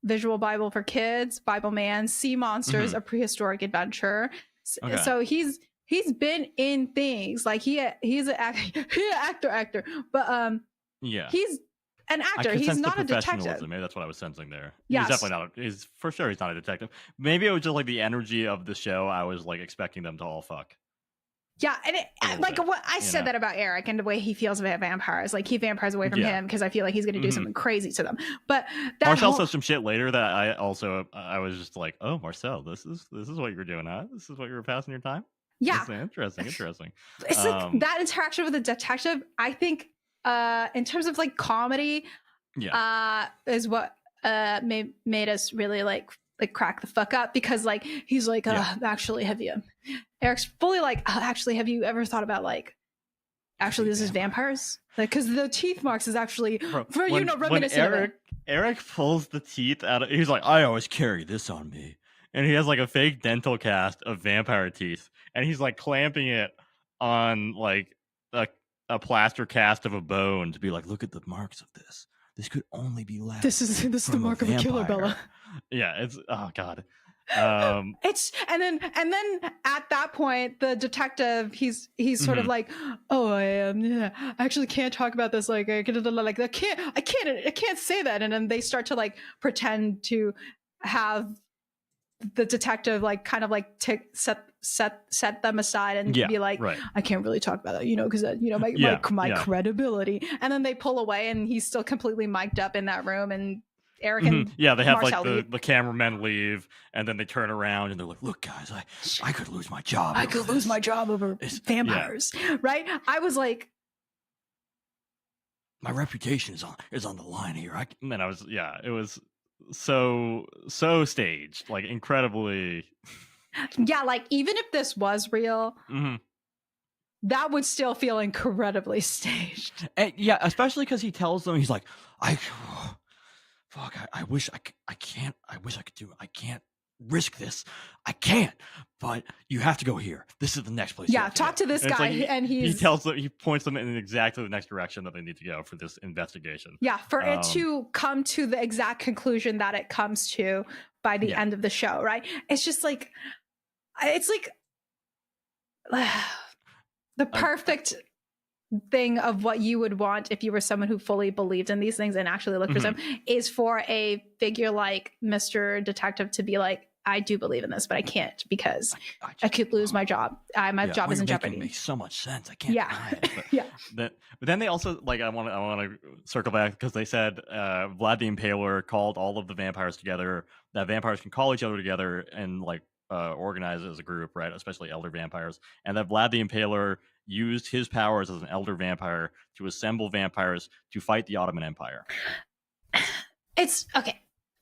[SPEAKER 1] Visual Bible for Kids, Bible Man, Sea Monsters, A Prehistoric Adventure. Okay. So he's been in things like he's an actor, but he's an actor. He's not a detective.
[SPEAKER 2] Maybe that's what I was sensing there. Yes. He's definitely not. He's for sure. He's not a detective. Maybe it was just like the energy of the show. I was like expecting them to all fuck.
[SPEAKER 1] Yeah, and like what I said that about Eric and the way he feels about vampires. Like, keep vampires away from him because I feel like he's going to do something crazy to them. But
[SPEAKER 2] Marcel says some shit later that I was just like, oh, Marcel, this is what you were doing, huh? This is what you were passing your time.
[SPEAKER 1] Yeah,
[SPEAKER 2] interesting.
[SPEAKER 1] It's like that interaction with the detective. I think, in terms of like comedy, is what made us really like crack the fuck up, because like he's like, actually, Eric's fully like, actually, have you ever thought about like, actually, this is vampires? Like, because the teeth marks is actually reminiscent of it.
[SPEAKER 2] Eric pulls the teeth out of, he's like, I always carry this on me, and he has like a fake dental cast of vampire teeth, and he's like clamping it on like a plaster cast of a bone to be like, look at the marks of this. This could only be left.
[SPEAKER 1] This is the mark of a killer, Bella.
[SPEAKER 2] Yeah, it's god.
[SPEAKER 1] It's and then at that point the detective he's sort of like, oh, I actually can't talk about this, like I can't say that, and then they start to like pretend to have the detective like kind of like set them aside and be like, I can't really talk about that, because my credibility, and then they pull away and he's still completely mic'd up in that room, and Eric and
[SPEAKER 2] they have Marcel, like the cameramen leave, and then they turn around and they're like, look guys, I could lose my job.
[SPEAKER 1] I could lose my job over vampires. Right? I was like,
[SPEAKER 2] my reputation is on the line here. It was so staged, like incredibly.
[SPEAKER 1] Yeah, like even if this was real, that would still feel incredibly staged.
[SPEAKER 2] And, especially because he tells them, he's like, I wish I can't. I wish I could do it. I can't risk this. I can't. But you have to go here. This is the next place.
[SPEAKER 1] Yeah, talk to this guy, and he
[SPEAKER 2] points them in exactly the next direction that they need to go for this investigation.
[SPEAKER 1] Yeah, for it to come to the exact conclusion that it comes to by the end of the show, right? It's just like, it's like the perfect thing of what you would want if you were someone who fully believed in these things and actually looked for them, is for a figure like Mr. Detective to be like, I do believe in this, but I can't because I could lose my job. My job is in jeopardy.
[SPEAKER 2] It makes so much sense. I can't deny it. But, but then they also, like, I want to circle back because they said Vlad the Impaler called all of the vampires together, that vampires can call each other together and like organize as a group, right? Especially elder vampires, and that Vlad the Impaler used his powers as an elder vampire to assemble vampires to fight the Ottoman Empire.
[SPEAKER 1] It's okay.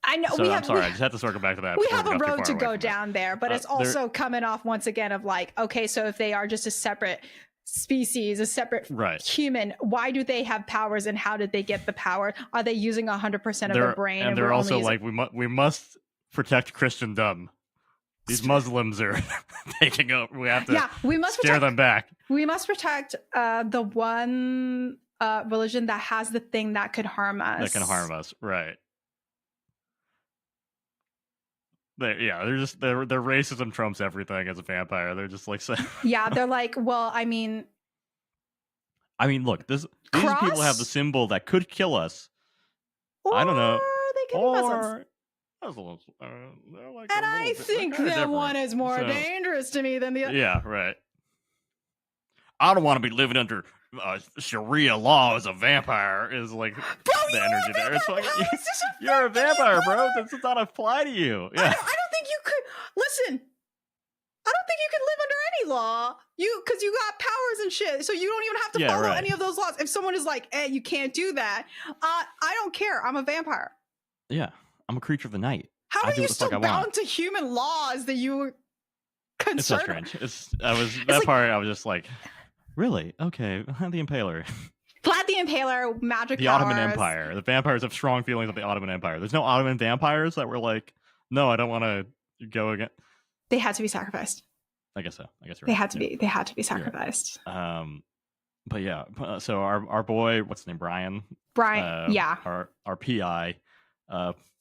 [SPEAKER 1] I know.
[SPEAKER 2] So, I'm sorry. I just had to circle back to that.
[SPEAKER 1] We have a road to go down there, but it's also coming off once again of like, okay, so if they are just a separate species, a separate human, why do they have powers, and how did they get the power? Are they using 100% of their brain?
[SPEAKER 2] And they're also like, we must protect Christendom. These Muslims are taking over. We have to steer them back.
[SPEAKER 1] We must protect the one religion that has the thing that could harm us.
[SPEAKER 2] That can harm us, right? Their racism trumps everything as a vampire. They're just like,
[SPEAKER 1] they're like, well, I mean,
[SPEAKER 2] look, these people have the symbol that could kill us.
[SPEAKER 1] Or
[SPEAKER 2] I don't know.
[SPEAKER 1] They could be Muslims. And I think that one is more dangerous to me than the other.
[SPEAKER 2] Yeah, right. I don't want to be living under Sharia law as a vampire. Is like the energy there. It's like you're a vampire, bro. This does not apply to you. Yeah.
[SPEAKER 1] I don't think you could listen. I don't think you can live under any law. Because you got powers and shit, so you don't even have to follow any of those laws. If someone is like, "Hey, you can't do that," I don't care. I'm a vampire.
[SPEAKER 2] Yeah. I'm a creature of the night.
[SPEAKER 1] How are you still bound to human laws that you were concerned?
[SPEAKER 2] It's so strange. Part I was just like, really? Okay, the Impaler.
[SPEAKER 1] Vlad the Impaler, magic powers.
[SPEAKER 2] The Ottoman Empire. The vampires have strong feelings of the Ottoman Empire. There's no Ottoman vampires that were like, no, I don't want to go again?
[SPEAKER 1] They had to be sacrificed.
[SPEAKER 2] I guess so. I guess
[SPEAKER 1] they had to be. They had to be sacrificed.
[SPEAKER 2] But yeah, so our boy, what's his name, Brian?
[SPEAKER 1] Yeah.
[SPEAKER 2] Our PI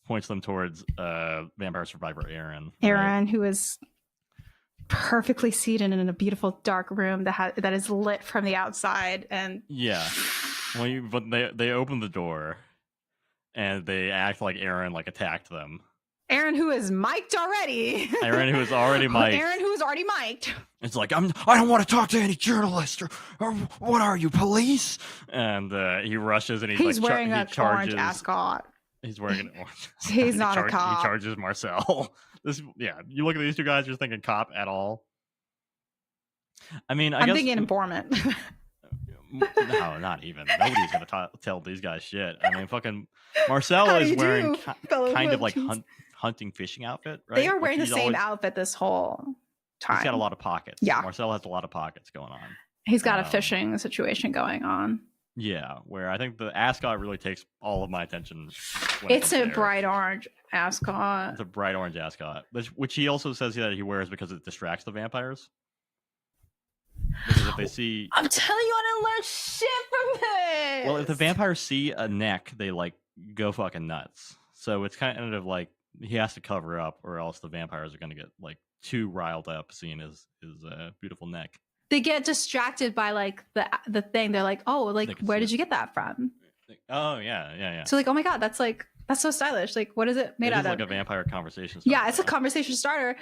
[SPEAKER 2] points them towards vampire survivor Aaron.
[SPEAKER 1] Aaron, right? Who is perfectly seated in a beautiful dark room that is lit from the outside, and
[SPEAKER 2] but they open the door, and they act like Aaron like attacked them.
[SPEAKER 1] Aaron, who is mic'd already.
[SPEAKER 2] Aaron, who is already mic'd.
[SPEAKER 1] Aaron, who is already mic'd.
[SPEAKER 2] It's like, I don't want to talk to any journalist or what are you, police? And he rushes and he's like,
[SPEAKER 1] wearing an orange ascot.
[SPEAKER 2] He's wearing an orange.
[SPEAKER 1] He's not a cop.
[SPEAKER 2] He charges Marcel. You look at these two guys, you're thinking cop at all. I mean, I'm
[SPEAKER 1] thinking informant.
[SPEAKER 2] No, not even. Nobody's gonna tell these guys shit. I mean, fucking Marcel is wearing kind of like hunting fishing outfit, right?
[SPEAKER 1] They are wearing the same outfit this whole time.
[SPEAKER 2] He's got a lot of pockets.
[SPEAKER 1] Yeah,
[SPEAKER 2] Marcel has a lot of pockets going on.
[SPEAKER 1] He's got a fishing situation going on.
[SPEAKER 2] Yeah, where I think the ascot really takes all of my attention.
[SPEAKER 1] It's a bright orange ascot.
[SPEAKER 2] It's a bright orange ascot, which he also says that he wears because it distracts the vampires. Because if they see,
[SPEAKER 1] I'm telling you, I didn't learn shit from this.
[SPEAKER 2] Well, if the vampires see a neck, they like go fucking nuts. So it's kind of like he has to cover up, or else the vampires are going to get like too riled up seeing his beautiful neck.
[SPEAKER 1] They get distracted by like the thing. They're like, oh, like where did you get that from?
[SPEAKER 2] Oh yeah.
[SPEAKER 1] So like, oh my god, that's so stylish. Like, what is it made out of?
[SPEAKER 2] It's like a vampire conversation starter.
[SPEAKER 1] Yeah, it's a conversation starter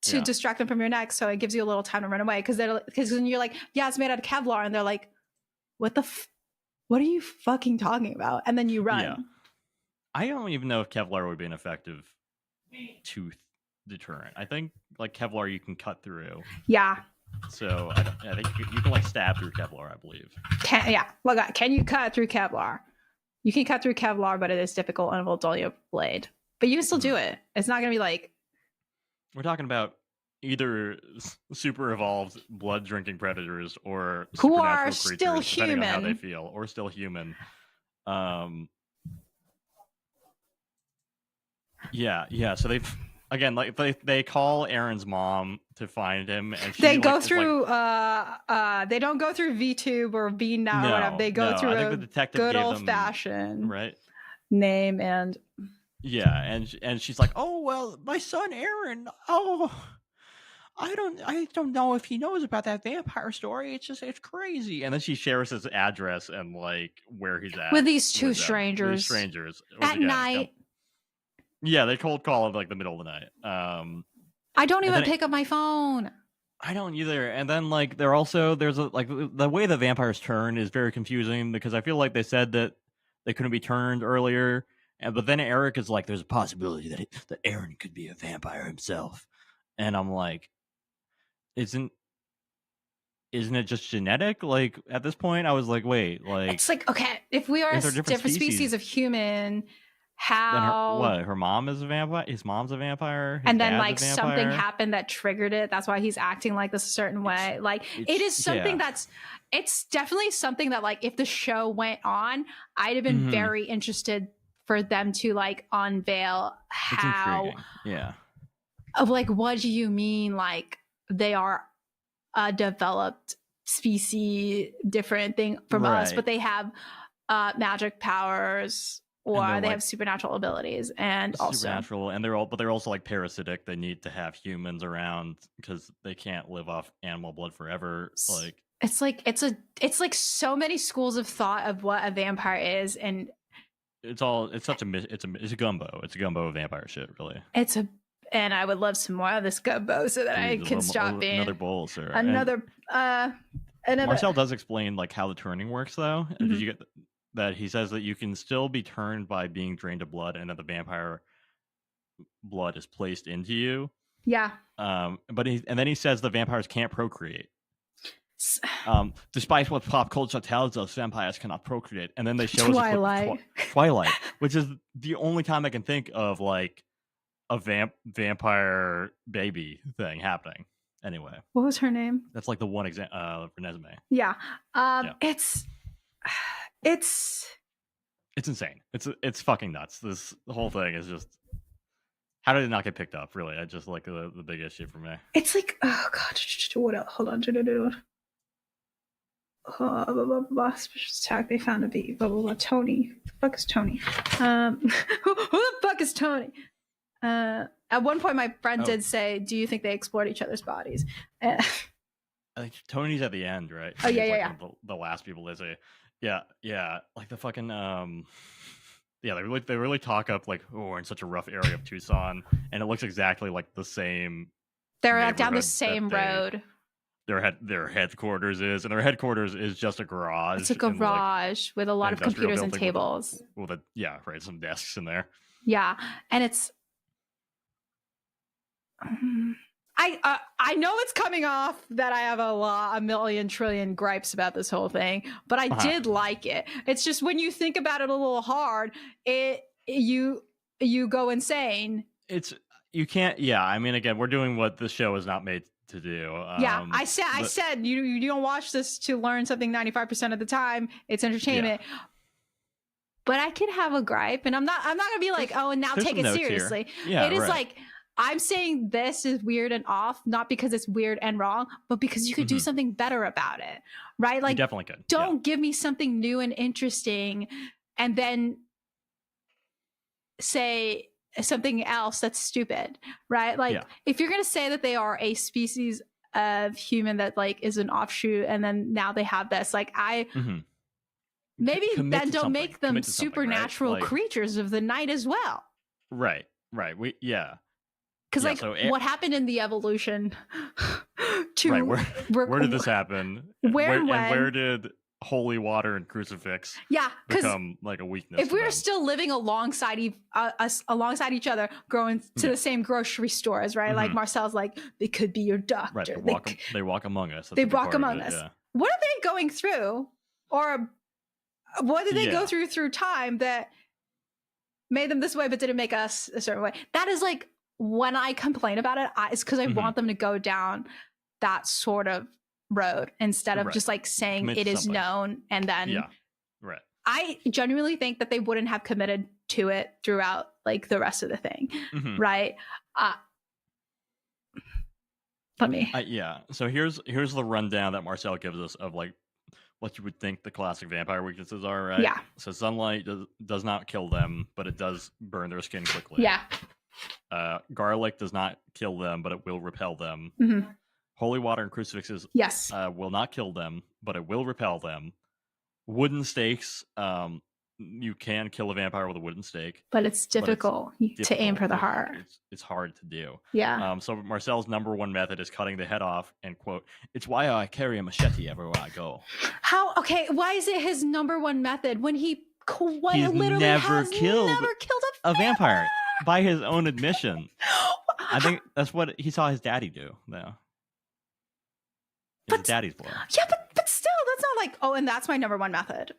[SPEAKER 1] to distract them from your neck, so it gives you a little time to run away. Because when you're like, yeah, it's made out of Kevlar, and they're like, what are you fucking talking about? And then you run.
[SPEAKER 2] Yeah. I don't even know if Kevlar would be an effective tooth deterrent. I think like Kevlar you can cut through.
[SPEAKER 1] Yeah.
[SPEAKER 2] So I think you can like stab through Kevlar, I believe.
[SPEAKER 1] Can you cut through Kevlar? You can cut through Kevlar, but it is difficult and it will dull your blade. But you can still do it. It's not going to be like...
[SPEAKER 2] We're talking about either super evolved blood drinking predators or
[SPEAKER 1] who are
[SPEAKER 2] still
[SPEAKER 1] human,
[SPEAKER 2] on how they feel, or still human. So they've again like they call Aaron's mom to find him, and
[SPEAKER 1] they go through they don't go through VTube or VNow or whatever. They go through a good old fashioned name, and
[SPEAKER 2] and she's like, oh well, my son Aaron, I don't know if he knows about that vampire story. It's crazy. And then she shares his address and like where he's at
[SPEAKER 1] with these two strangers at night.
[SPEAKER 2] Yeah, they cold call in like the middle of the night.
[SPEAKER 1] I don't even pick up my phone.
[SPEAKER 2] I don't either. And then like there's the way the vampires turn is very confusing, because I feel like they said that they couldn't be turned earlier, but then Eric is like, there's a possibility that Aaron could be a vampire himself, and I'm like, isn't it just genetic? Like at this point I was like, wait, like
[SPEAKER 1] it's like, okay, if we are a different species of human, how
[SPEAKER 2] her mom is a vampire, his mom's a vampire,
[SPEAKER 1] and then like something happened that triggered it, that's why he's acting like this a certain way. Like it is something it's definitely something that like if the show went on, I'd have been very interested for them to like unveil how of like, what do you mean like they are a developed species, different thing from us, but they have magic powers, or they have supernatural abilities, and
[SPEAKER 2] supernatural, and they're also like parasitic. They need to have humans around because they can't live off animal blood forever. Like
[SPEAKER 1] it's like so many schools of thought of what a vampire is, and
[SPEAKER 2] it's a gumbo. It's a gumbo of vampire shit, really.
[SPEAKER 1] And I would love some more of this gumbo so that I can stop being
[SPEAKER 2] another bowl, sir.
[SPEAKER 1] Another.
[SPEAKER 2] Marcel does explain like how the turning works, though. Mm-hmm. Did you get that? He says that you can still be turned by being drained of blood, and that the vampire blood is placed into you.
[SPEAKER 1] Yeah.
[SPEAKER 2] But then he says the vampires can't procreate. Despite what pop culture tells us, vampires cannot procreate. And then they show
[SPEAKER 1] Twilight,
[SPEAKER 2] which is the only time I can think of like a vampire baby thing happening. Anyway,
[SPEAKER 1] what was her name?
[SPEAKER 2] That's like the one example, Renesmee.
[SPEAKER 1] Yeah. It's
[SPEAKER 2] insane. It's fucking nuts. The whole thing is just How did it not get picked up? Really, I just like the big issue for me.
[SPEAKER 1] It's like, oh god, what else? Hold on. Special attack. They found a beat. Blah blah blah. Tony. Who the fuck is Tony? Who the fuck is Tony? At one point, my friend did say, "Do you think they explored each other's bodies?"
[SPEAKER 2] I think Tony's at the end, right?
[SPEAKER 1] Oh yeah,
[SPEAKER 2] like
[SPEAKER 1] yeah.
[SPEAKER 2] The last people they say, yeah, like the fucking yeah, they really talk up like, oh, we're in such a rough area of Tucson, and it looks exactly like the same.
[SPEAKER 1] They're down the same road.
[SPEAKER 2] Their headquarters is, and their headquarters is just a garage.
[SPEAKER 1] It's a garage with a lot of computers and tables.
[SPEAKER 2] Right, some desks in there.
[SPEAKER 1] Yeah, and it's. I know it's coming off that I have a million trillion gripes about this whole thing, but I did like it. It's just when you think about it a little hard, you go insane.
[SPEAKER 2] You can't. Yeah, I mean, again, we're doing what the show is not made to do.
[SPEAKER 1] I said you don't watch this to learn something 95% of the time. It's entertainment. Yeah. But I could have a gripe, and I'm not gonna be like, oh, and now take it seriously.
[SPEAKER 2] Yeah,
[SPEAKER 1] it is like. I'm saying this is weird and off, not because it's weird and wrong, but because you could do something better about it, right? Like,
[SPEAKER 2] you definitely could.
[SPEAKER 1] Don't give me something new and interesting and then say something else that's stupid, right? Like, if you're going to say that they are a species of human that like is an offshoot and then now they have this, like maybe then don't make them supernatural creatures of the night as well.
[SPEAKER 2] Right.
[SPEAKER 1] Because what happened in the evolution to
[SPEAKER 2] where did this happen? Where did holy water and crucifix become like a weakness?
[SPEAKER 1] If we were still living alongside each other, going to the same grocery stores, right? Like Marcel's like, they could be your doctor.
[SPEAKER 2] Right, they walk among us.
[SPEAKER 1] They walk among us. Yeah. What are they going through? Or what did they go through time that made them this way but didn't make us a certain way? That is like, when I complain about it, it's because I want them to go down that sort of road instead of just like saying it is known and then I genuinely think that they wouldn't have committed to it throughout like the rest of the thing, right? Let me.
[SPEAKER 2] So here's the rundown that Marcel gives us of like what you would think the classic vampire weaknesses are, right?
[SPEAKER 1] Yeah.
[SPEAKER 2] So sunlight does not kill them, but it does burn their skin quickly.
[SPEAKER 1] Yeah.
[SPEAKER 2] Garlic does not kill them, but it will repel them. Holy water and crucifixes will not kill them, but it will repel them. Wooden stakes, you can kill a vampire with a wooden stake,
[SPEAKER 1] but it's difficult to aim for the heart.
[SPEAKER 2] It's hard to do.
[SPEAKER 1] Yeah.
[SPEAKER 2] So Marcel's number one method is cutting the head off, and quote, "It's why I carry a machete everywhere I go."
[SPEAKER 1] How? Okay, why is it his number one method when he literally
[SPEAKER 2] never
[SPEAKER 1] has
[SPEAKER 2] killed
[SPEAKER 1] never killed a
[SPEAKER 2] vampire? By his own admission. I think that's what he saw his daddy do, though. His daddy's blood.
[SPEAKER 1] Yeah, but still, that's not like, oh, and that's my number one method.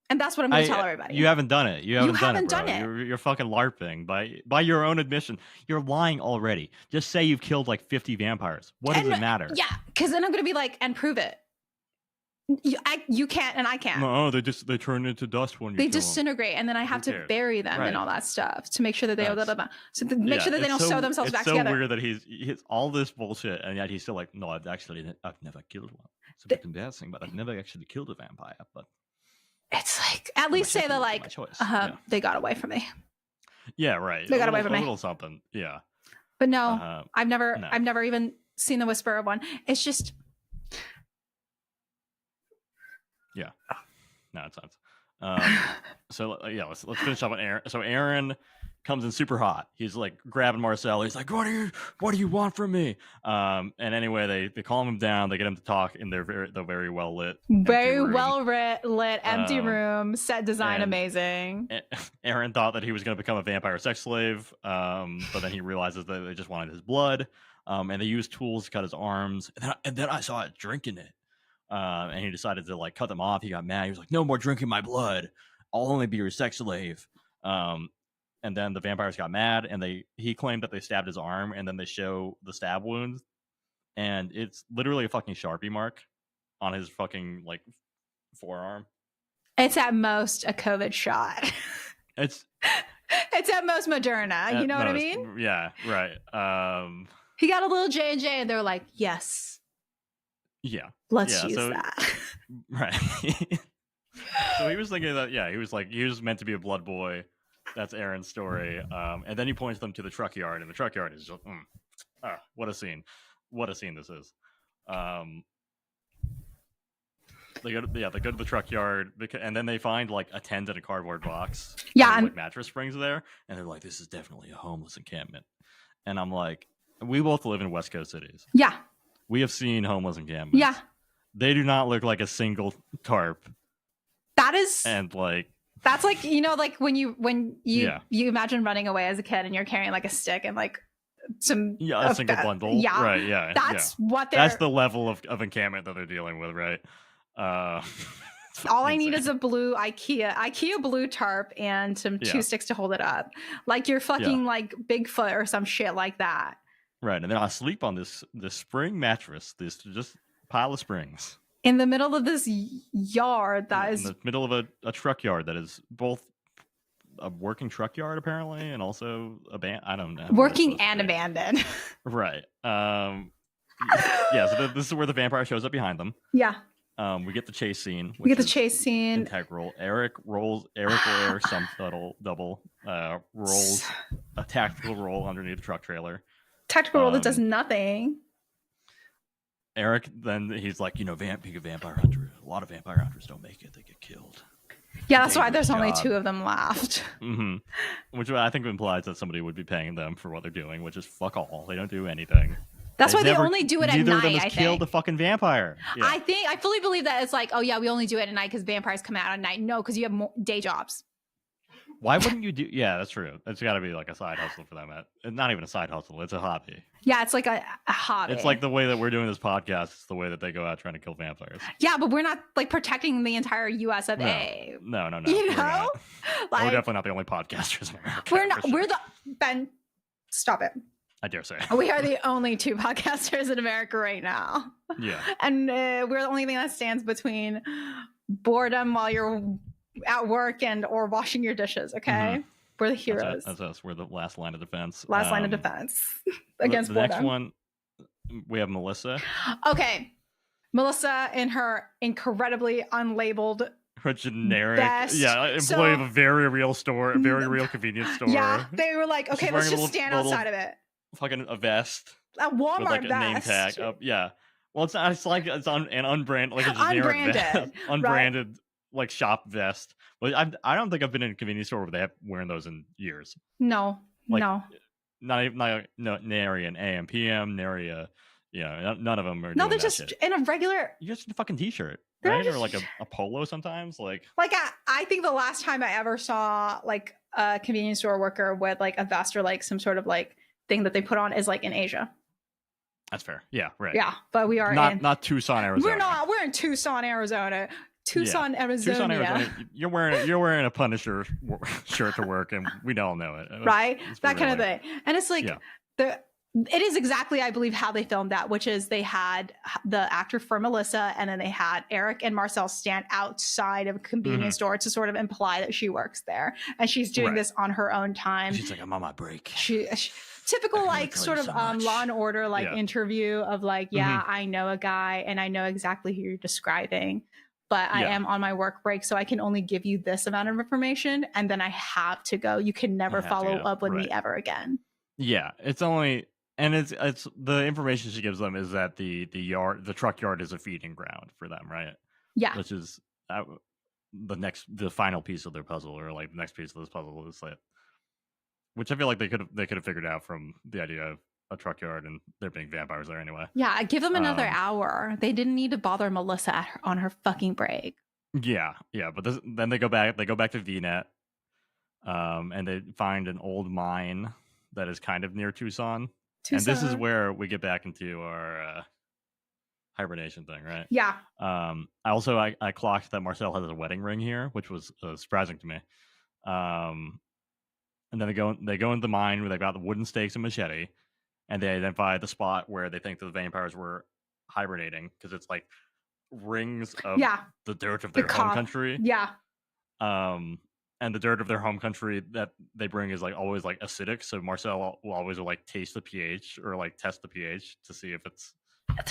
[SPEAKER 1] And that's what I'm going to tell everybody.
[SPEAKER 2] You haven't done it. You haven't done it. You're fucking LARPing by your own admission. You're lying already. Just say you've killed like 50 vampires. What does it matter?
[SPEAKER 1] Yeah, because then I'm going to be like, and prove it. You can't and I can't.
[SPEAKER 2] No, they turn into dust when you
[SPEAKER 1] they disintegrate, and then I have to bury them and all that stuff to make sure that they make sure that they don't sew themselves back together.
[SPEAKER 2] It's so weird that he's all this bullshit, and yet he's still like, no, I've never killed one. It's a bit embarrassing, but I've never actually killed a vampire. But
[SPEAKER 1] it's like at least say that like they got away from me.
[SPEAKER 2] Yeah, right.
[SPEAKER 1] They got away from me.
[SPEAKER 2] A little something, yeah.
[SPEAKER 1] But no, I've never even seen the whisper of one. It's just.
[SPEAKER 2] Yeah, no, it's not. So let's finish up on Aaron. So Aaron comes in super hot. He's like grabbing Marcel. He's like, "What do you want from me?" And anyway, they calm him down. They get him to talk in their very well lit,
[SPEAKER 1] empty room. Set design amazing.
[SPEAKER 2] Aaron thought that he was going to become a vampire sex slave, but then he realizes that they just wanted his blood. And they used tools to cut his arms. And then I saw it drinking it. And he decided to like cut them off. He got mad. He was like, "No more drinking my blood. I'll only be your sex slave." And then the vampires got mad, and he claimed that they stabbed his arm, and then they show the stab wound, and it's literally a fucking Sharpie mark on his fucking like forearm.
[SPEAKER 1] It's at most a COVID shot.
[SPEAKER 2] It's
[SPEAKER 1] It's at most Moderna. You know what I mean?
[SPEAKER 2] Yeah, right.
[SPEAKER 1] He got a little J&J, and they're like, yes.
[SPEAKER 2] Yeah.
[SPEAKER 1] Let's use that.
[SPEAKER 2] Right. So he was thinking that, he was meant to be a blood boy. That's Aaron's story. And then he points them to the truck yard, and the truck yard is just, what a scene. What a scene this is. They go to the truck yard, and then they find like a tent in a cardboard box.
[SPEAKER 1] Yeah,
[SPEAKER 2] and like mattress springs there, and they're like, "This is definitely a homeless encampment." And I'm like, we both live in West Coast cities.
[SPEAKER 1] Yeah,
[SPEAKER 2] we have seen homeless encampments.
[SPEAKER 1] Yeah,
[SPEAKER 2] they do not look like a single tarp.
[SPEAKER 1] That is,
[SPEAKER 2] and like
[SPEAKER 1] that's like, you know, like when you imagine running away as a kid and you're carrying like a stick and like some
[SPEAKER 2] a single bundle.
[SPEAKER 1] Yeah,
[SPEAKER 2] right. Yeah,
[SPEAKER 1] that's what
[SPEAKER 2] that's the level of encampment that they're dealing with, right?
[SPEAKER 1] All I need is a blue IKEA blue tarp and some two sticks to hold it up, like you're fucking like Bigfoot or some shit like that.
[SPEAKER 2] Right, and then I sleep on this spring mattress, this just pile of springs
[SPEAKER 1] in the middle of this yard that is
[SPEAKER 2] in the middle of a truck yard that is both a working truck yard apparently, and also I don't know,
[SPEAKER 1] working and abandoned.
[SPEAKER 2] Right. So this is where the vampire shows up behind them.
[SPEAKER 1] Yeah.
[SPEAKER 2] We get the chase scene.
[SPEAKER 1] Integral.
[SPEAKER 2] Eric will air some double rolls a tactical roll underneath the truck trailer.
[SPEAKER 1] Tactical roll that does nothing.
[SPEAKER 2] Eric, then he's like, being a vampire hunter, a lot of vampire hunters don't make it; they get killed.
[SPEAKER 1] Yeah, that's why there's only 2 of them left.
[SPEAKER 2] Mm-hmm. Which I think implies that somebody would be paying them for what they're doing, which is fuck all. They don't do anything.
[SPEAKER 1] That's why they only do it at night.
[SPEAKER 2] Neither of them has killed a fucking vampire. Yeah.
[SPEAKER 1] I fully believe that it's like, oh yeah, we only do it at night because vampires come out at night. No, because you have more day jobs.
[SPEAKER 2] Why wouldn't you do? Yeah, that's true. It's got to be like a side hustle for them. Not even a side hustle. It's a hobby.
[SPEAKER 1] Yeah, it's like a hobby.
[SPEAKER 2] It's like the way that we're doing this podcast. It's the way that they go out trying to kill vampires.
[SPEAKER 1] Yeah, but we're not like protecting the entire U.S. of A.
[SPEAKER 2] No.
[SPEAKER 1] You know,
[SPEAKER 2] we're definitely not the only podcasters in America.
[SPEAKER 1] We're not. Sure. We're the Ben. Stop it.
[SPEAKER 2] I dare say.
[SPEAKER 1] We are the only 2 podcasters in America right now.
[SPEAKER 2] Yeah.
[SPEAKER 1] And we're the only thing that stands between boredom while you're at work or washing your dishes. Okay. Mm-hmm. We're the heroes.
[SPEAKER 2] That's us. We're the last line of defense.
[SPEAKER 1] Line of defense against
[SPEAKER 2] the
[SPEAKER 1] boredom.
[SPEAKER 2] Next one, we have Melissa.
[SPEAKER 1] Okay. Melissa in her incredibly unlabeled,
[SPEAKER 2] her generic
[SPEAKER 1] best.
[SPEAKER 2] Employee of a very real store, a very real convenience store.
[SPEAKER 1] Yeah. They were like, okay, let's just stand outside of it.
[SPEAKER 2] Fucking a vest.
[SPEAKER 1] A Walmart
[SPEAKER 2] with like a
[SPEAKER 1] vest.
[SPEAKER 2] Name tag. Yeah. Well, it's not. It's like it's on an unbranded, like a generic vest, unbranded, right. Like shop vest. Well, I don't think I've been in a convenience store where they have wearing those in years.
[SPEAKER 1] No.
[SPEAKER 2] Not even nary an AM PM, nary a, none of them are.
[SPEAKER 1] No, they're just in a regular.
[SPEAKER 2] You're just in a fucking t-shirt, right? Or like a polo sometimes, like.
[SPEAKER 1] Like I think the last time I ever saw like a convenience store worker with like a vest or like some sort of like thing that they put on is like in Asia.
[SPEAKER 2] That's fair. Yeah, right.
[SPEAKER 1] Yeah, but we are
[SPEAKER 2] not Tucson, Arizona.
[SPEAKER 1] We're in Tucson, Arizona. Arizona.
[SPEAKER 2] Tucson, Arizona. You're wearing a Punisher shirt to work, and we all know it.
[SPEAKER 1] Right? That kind of thing. And it's like it is exactly, I believe, how they filmed that, which is they had the actor for Melissa, and then they had Eric and Marcel stand outside of a convenience store to sort of imply that she works there, and she's doing this on her own time.
[SPEAKER 2] She's like, I'm on my break.
[SPEAKER 1] She typical like sort of Law and Order interview of like, I know a guy and I know exactly who you're describing, but I am on my work break, so I can only give you this amount of information, and then I have to go. You can never follow up with me ever again. Yeah,
[SPEAKER 2] it's only, and it's the information she gives them is that the truck yard is a feeding ground for them, right?
[SPEAKER 1] Yeah,
[SPEAKER 2] which is the final piece of their puzzle, or like the next piece of this puzzle is like. Which I feel like they could have figured out from the idea of a truck yard and there being vampires there anyway.
[SPEAKER 1] Yeah, give them another hour. They didn't need to bother Melissa on her fucking break.
[SPEAKER 2] Yeah, but then they go back to VNet, and they find an old mine that is kind of near Tucson. And this is where we get back into our hibernation thing, right?
[SPEAKER 1] Yeah.
[SPEAKER 2] I clocked that Marcel has a wedding ring here, which was surprising to me. And then they go into the mine where they've got the wooden stakes and machete, and they identify the spot where they think the vampires were hibernating, because it's like rings of the dirt of their home country.
[SPEAKER 1] Yeah.
[SPEAKER 2] and the dirt of their home country that they bring is like always like acidic. So Marcel will always like taste the pH or like test the pH to see if it's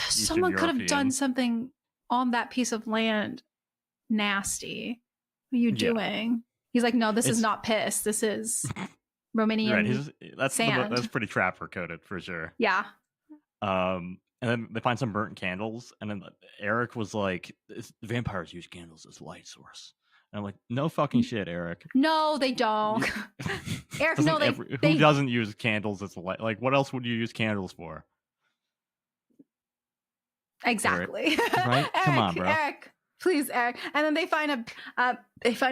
[SPEAKER 1] someone could have done something on that piece of land nasty. What are you doing? He's like, no, this is not piss. This is Romanian sand.
[SPEAKER 2] That's pretty trapper coded for sure.
[SPEAKER 1] Yeah.
[SPEAKER 2] And then they find some burnt candles, and then Eric was like, vampires use candles as light source. And I'm like, no fucking shit, Eric.
[SPEAKER 1] No, they don't. Eric, no,
[SPEAKER 2] who doesn't use candles as light? Like, what else would you use candles for?
[SPEAKER 1] Exactly.
[SPEAKER 2] Eric, right? Come on, bro.
[SPEAKER 1] Eric, please, Eric. And then they find a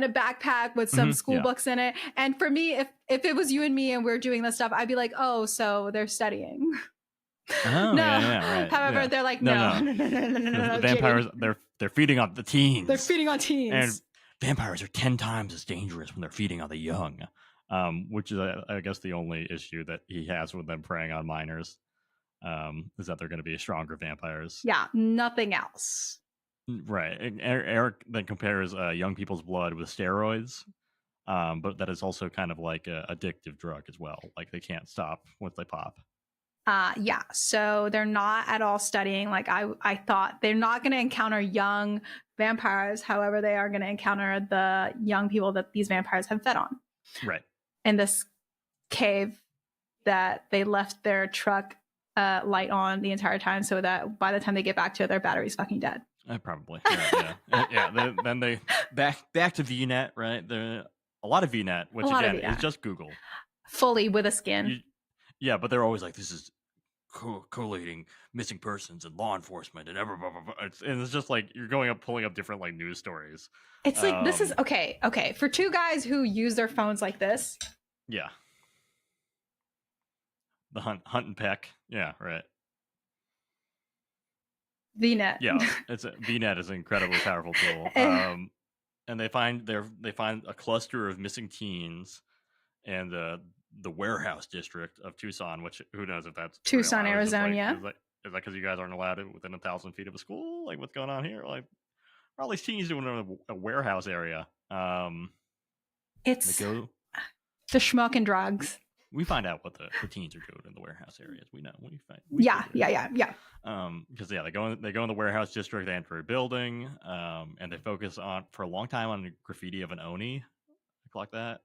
[SPEAKER 1] backpack with some school books in it. And for me, if it was you and me and we're doing this stuff, I'd be like, oh, so they're studying.
[SPEAKER 2] Oh,
[SPEAKER 1] no.
[SPEAKER 2] Right.
[SPEAKER 1] However, they're like, no.
[SPEAKER 2] The vampires, they're feeding on the teens.
[SPEAKER 1] They're feeding on teens.
[SPEAKER 2] And vampires are 10 times as dangerous when they're feeding on the young, which is, I guess, the only issue that he has with them preying on minors, is that they're going to be stronger vampires.
[SPEAKER 1] Yeah, nothing else.
[SPEAKER 2] Right. And Eric then compares young people's blood with steroids, but that is also kind of like an addictive drug as well. Like they can't stop once they pop.
[SPEAKER 1] Yeah, so they're not at all studying. Like I thought they're not going to encounter young vampires. However, they are going to encounter the young people that these vampires have fed on.
[SPEAKER 2] Right.
[SPEAKER 1] In this cave that they left their truck light on the entire time, so that by the time they get back to it, their battery's fucking dead.
[SPEAKER 2] Probably. Yeah. Then they back to VNet, right? A lot of VNet, which again is just Google.
[SPEAKER 1] Fully with a skin.
[SPEAKER 2] Yeah, but they're always like, this is collating missing persons and law enforcement and it's just like you're going up pulling up different like news stories.
[SPEAKER 1] It's like this is okay for two guys who use their phones like this.
[SPEAKER 2] Yeah, the hunt and peck. Yeah, right.
[SPEAKER 1] VNet.
[SPEAKER 2] Yeah, VNet is an incredibly powerful tool. And they find a cluster of missing teens and the warehouse district of Tucson, which who knows if that's
[SPEAKER 1] Tucson, Arizona.
[SPEAKER 2] Is that because you guys aren't allowed it within 1,000 feet of a school? Like, what's going on here? Like, all these teens doing in a warehouse area.
[SPEAKER 1] It's the schmuck and drugs.
[SPEAKER 2] We find out what the teens are doing in the warehouse areas. We know.
[SPEAKER 1] Yeah.
[SPEAKER 2] Because they go in the warehouse district. They enter a building, and they focus on for a long time on graffiti of an Oni, like that.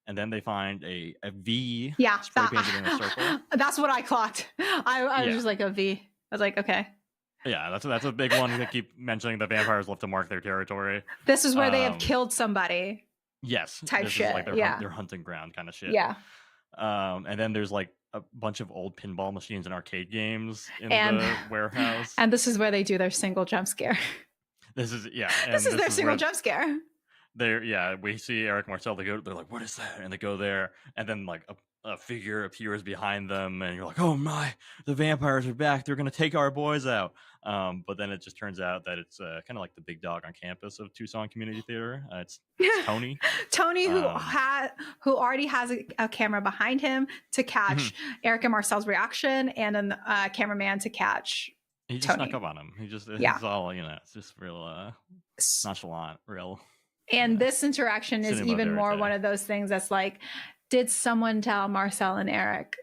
[SPEAKER 2] And then they find a V spray painted in a circle.
[SPEAKER 1] That's what I clocked. I was just like a V. I was like, okay.
[SPEAKER 2] Yeah, that's a big one. They keep mentioning the vampires love to mark their territory.
[SPEAKER 1] This is where they have killed somebody.
[SPEAKER 2] Yes.
[SPEAKER 1] Type
[SPEAKER 2] this
[SPEAKER 1] shit.
[SPEAKER 2] Is like their hunting ground kind of shit.
[SPEAKER 1] Yeah.
[SPEAKER 2] And then there's like a bunch of old pinball machines and arcade games in the warehouse.
[SPEAKER 1] And this is where they do their single jump scare.
[SPEAKER 2] This is
[SPEAKER 1] their single jump scare.
[SPEAKER 2] We see Eric Marcel. They're like, what is that? And they go there, and then like a figure appears behind them, and you're like, oh my, the vampires are back. They're gonna take our boys out. But then it just turns out that it's kind of like the big dog on campus of Tucson Community Theater. It's Tony.
[SPEAKER 1] Tony, who already has a camera behind him to catch Eric and Marcel's reaction, and a cameraman to catch.
[SPEAKER 2] He just snuck up on him. It's all it's just real nonchalant, real.
[SPEAKER 1] And this interaction is even more one of those things that's like, did someone tell Marcel and Eric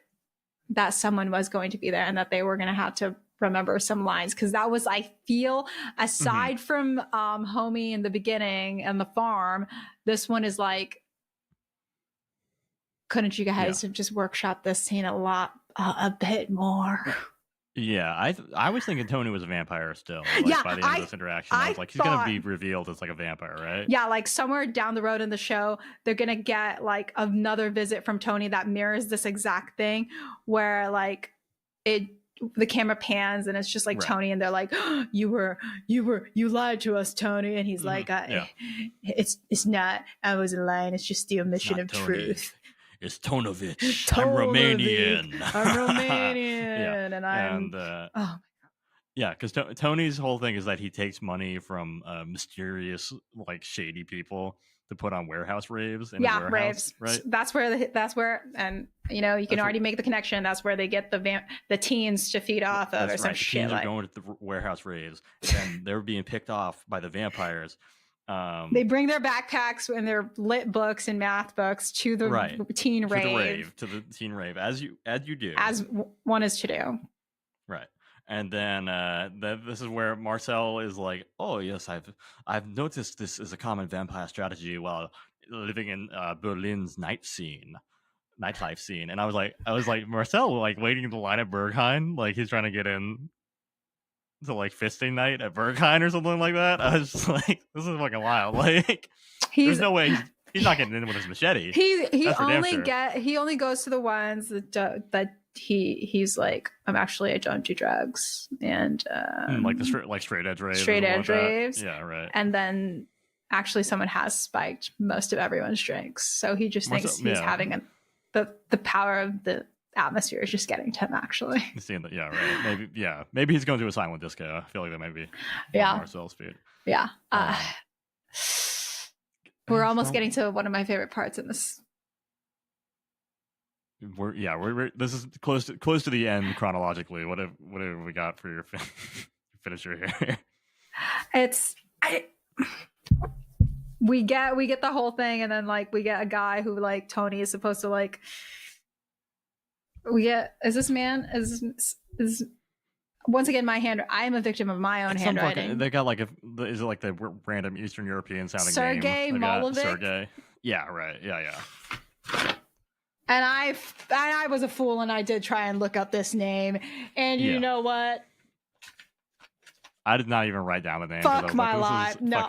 [SPEAKER 1] that someone was going to be there and that they were going to have to remember some lines? Because that was, I feel, aside from Homie in the beginning and the farm, this one is like, couldn't you guys have just workshopped this scene a bit more?
[SPEAKER 2] Yeah, I was thinking Tony was a vampire still. Like, by the end of this interaction, I was like, he's gonna be revealed as like a vampire, right?
[SPEAKER 1] Yeah, like somewhere down the road in the show, they're gonna get like another visit from Tony that mirrors this exact thing, where like the camera pans and it's just like Tony, and they're like, oh, you lied to us, Tony, and he's like, it's not, I wasn't lying, it's just the omission of truth.
[SPEAKER 2] It's Tonovich. I'm Romanian.
[SPEAKER 1] And I'm. Oh my god.
[SPEAKER 2] Yeah, because Tony's whole thing is that he takes money from mysterious, like shady people to put on warehouse raves.
[SPEAKER 1] Raves. Right. That's where, and you can already make the connection. That's where they get the teens to feed off of, or some shit.
[SPEAKER 2] The teens are going to the warehouse raves, and they're being picked off by the vampires.
[SPEAKER 1] They bring their backpacks and their lit books and math books to the teen rave.
[SPEAKER 2] To the teen rave, as you do.
[SPEAKER 1] As one is to do.
[SPEAKER 2] Right. And then this is where Marcel is like, "Oh yes, I've noticed this is a common vampire strategy while living in Berlin's nightlife scene." And I was like, Marcel, like waiting in the line at Berghain, like he's trying to get in to like fisting night at Berghain or something like that. I was just like, this is fucking wild. Like, there's no way he's not getting in with his machete.
[SPEAKER 1] He only goes to the ones that he's like, I don't do drugs, and
[SPEAKER 2] like the straight edge raves. Yeah, right.
[SPEAKER 1] And then actually someone has spiked most of everyone's drinks, so he just thinks he's having the power of the atmosphere is just getting to him, actually.
[SPEAKER 2] Yeah, right. Maybe he's going to a silent disco. I feel like that might be Marcel's speed.
[SPEAKER 1] Yeah. We're almost getting to one of my favorite parts in this.
[SPEAKER 2] This is close to the end chronologically. What have we got for your finisher here?
[SPEAKER 1] We get the whole thing, and then like we get a guy who like Tony is supposed to like. Is once again my hand. I am a victim of my own handwriting.
[SPEAKER 2] They got like is it like the random Eastern European sounding
[SPEAKER 1] Sergei Molovic?
[SPEAKER 2] Sergei. Yeah, right. Yeah.
[SPEAKER 1] And I was a fool, and I did try and look up this name. And you know what?
[SPEAKER 2] I did not even write down the name.
[SPEAKER 1] Fuck my life. No.